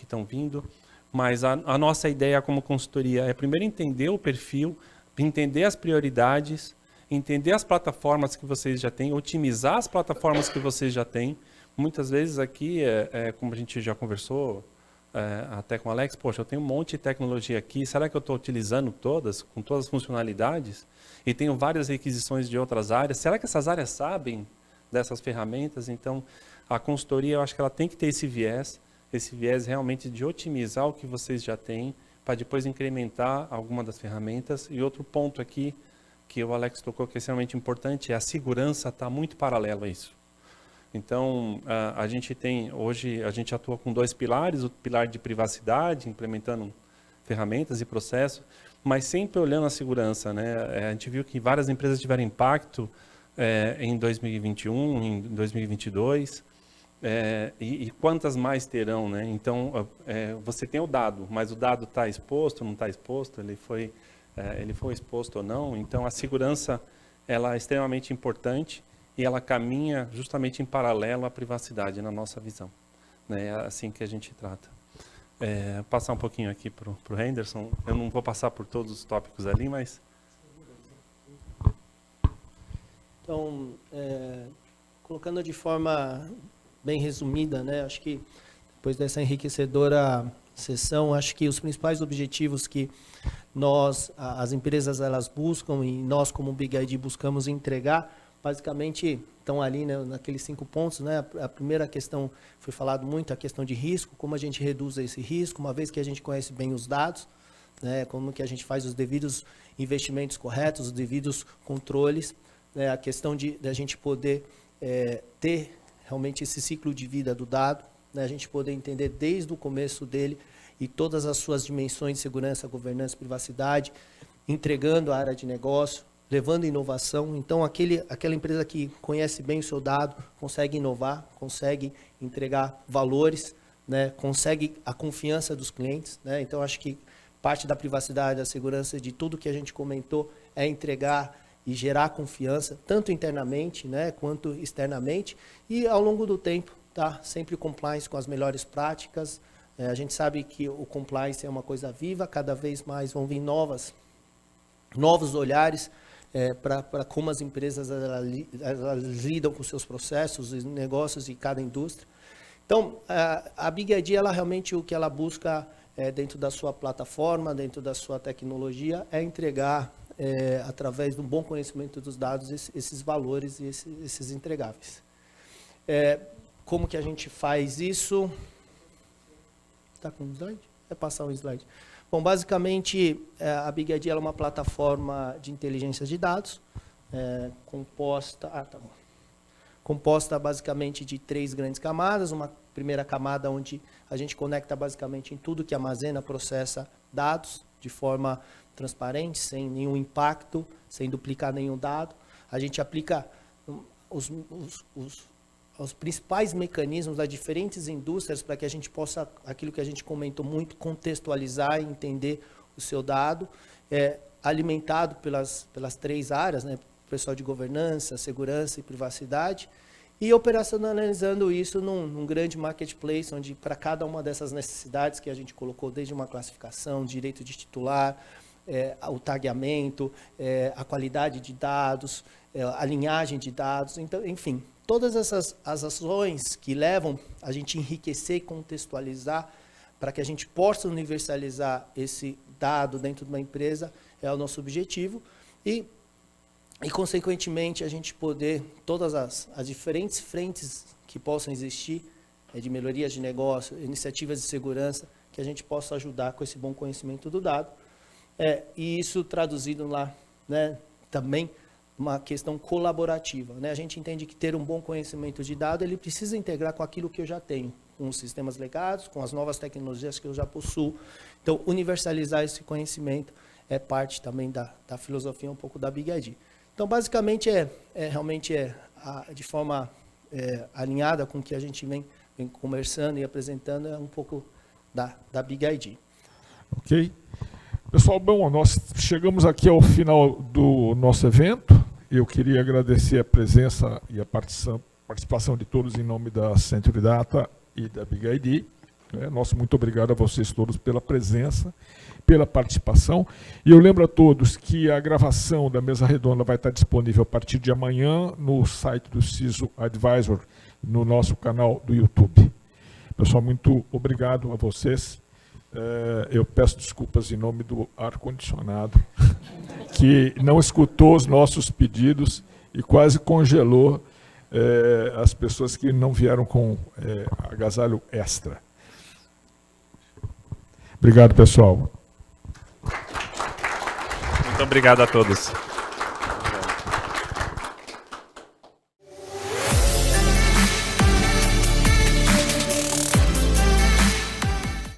estão vindo. Mas a nossa ideia como consultoria é primeiro entender o perfil entender as prioridades, entender as plataformas que vocês já têm, otimizar as plataformas que vocês já têm. Muitas vezes aqui, como a gente já conversou, até com o Alex, poxa, eu tenho um monte de tecnologia aqui, será que eu estou utilizando todas, com todas as funcionalidades? E tenho várias requisições de outras áreas, será que essas áreas sabem dessas ferramentas? Então, a consultoria, eu acho que ela tem que ter esse viés realmente de otimizar o que vocês já têm, para depois incrementar alguma das ferramentas. E outro ponto aqui, que o Alex tocou, que é extremamente importante, é a segurança está muito paralelo a isso. Então, a gente tem, hoje, a gente atua com 2 pilares, o pilar de privacidade, implementando ferramentas e processos, mas sempre olhando a segurança, né? A gente viu que várias empresas tiveram impacto em 2021, em 2022, e quantas mais terão, né? Então, você tem o dado, mas o dado está exposto, não está exposto, ele foi exposto ou não. Então, a segurança ela é extremamente importante e ela caminha justamente em paralelo à privacidade, na nossa visão. Né? É assim que a gente trata. Passar um pouquinho aqui para o Henderson. Eu não vou passar por todos os tópicos ali, mas... Então, colocando de forma bem resumida, né? Acho que depois dessa enriquecedora sessão, acho que os principais objetivos que as empresas elas buscam e nós como Big ID buscamos entregar, basicamente estão ali, né, naqueles 5 pontos, né? A primeira questão foi falado muito, a questão de risco, como a gente reduz esse risco, uma vez que a gente conhece bem os dados, né? Como que a gente faz os devidos investimentos corretos, os devidos controles, né? A questão de a gente poder ter realmente esse ciclo de vida do dado, né? A gente poder entender desde o começo dele e todas as suas dimensões de segurança, governança, privacidade, entregando a área de negócio, levando inovação. Então, aquela empresa que conhece bem o seu dado, consegue inovar, consegue entregar valores, né? Consegue a confiança dos clientes, né? Então, acho que parte da privacidade, da segurança, de tudo que a gente comentou, é entregar e gerar confiança, tanto internamente, né, quanto externamente, e ao longo do tempo, tá? Sempre compliance com as melhores práticas. A gente sabe que o compliance é uma coisa viva, cada vez mais vão vir novos olhares para como as empresas elas lidam com seus processos e negócios em cada indústria. Então, a Big ID, ela realmente o que ela busca dentro da sua plataforma, dentro da sua tecnologia, é entregar através de um bom conhecimento dos dados, esses valores e esses entregáveis. Como que a gente faz isso? Está com um slide? Passar um slide. Bom, basicamente, a Big ID é uma plataforma de inteligência de dados, composta basicamente de 3 grandes camadas. Uma primeira camada onde a gente conecta basicamente em tudo que armazena, processa dados de forma transparente, sem nenhum impacto, sem duplicar nenhum dado. A gente aplica os principais mecanismos das diferentes indústrias para que a gente possa, aquilo que a gente comentou muito, contextualizar e entender o seu dado, alimentado pelas 3 áreas, né? Pessoal de governança, segurança e privacidade, e operacionalizando isso num grande marketplace, onde para cada uma dessas necessidades que a gente colocou, desde uma classificação, direito de titular, o tagueamento, a qualidade de dados, a linhagem de dados, então, enfim, todas essas as ações que levam a gente enriquecer e contextualizar para que a gente possa universalizar esse dado dentro de uma empresa é o nosso objetivo e consequentemente, a gente poder, todas as diferentes frentes que possam existir, de melhorias de negócio, iniciativas de segurança, que a gente possa ajudar com esse bom conhecimento do dado. E isso traduzido lá, né, também uma questão colaborativa, né? A gente entende que ter um bom conhecimento de dado, ele precisa integrar com aquilo que eu já tenho, com os sistemas legados, com as novas tecnologias que eu já possuo. Então, universalizar esse conhecimento é parte também da filosofia um pouco da Big ID. Então, basicamente, realmente de forma alinhada com o que a gente vem conversando e apresentando, é um pouco da Big ID. Ok. Pessoal, bom, nós chegamos aqui ao final do nosso evento. Eu queria agradecer a presença e a participação de todos em nome da Century Data e da Big ID. Nosso muito obrigado a vocês todos pela presença, pela participação. E eu lembro a todos que a gravação da mesa redonda vai estar disponível a partir de amanhã no site do CISO Advisor, no nosso canal do YouTube. Pessoal, muito obrigado a vocês. Eu peço desculpas em nome do ar-condicionado, que não escutou os nossos pedidos e quase congelou as pessoas que não vieram com agasalho extra. Obrigado, pessoal. Muito obrigado a todos.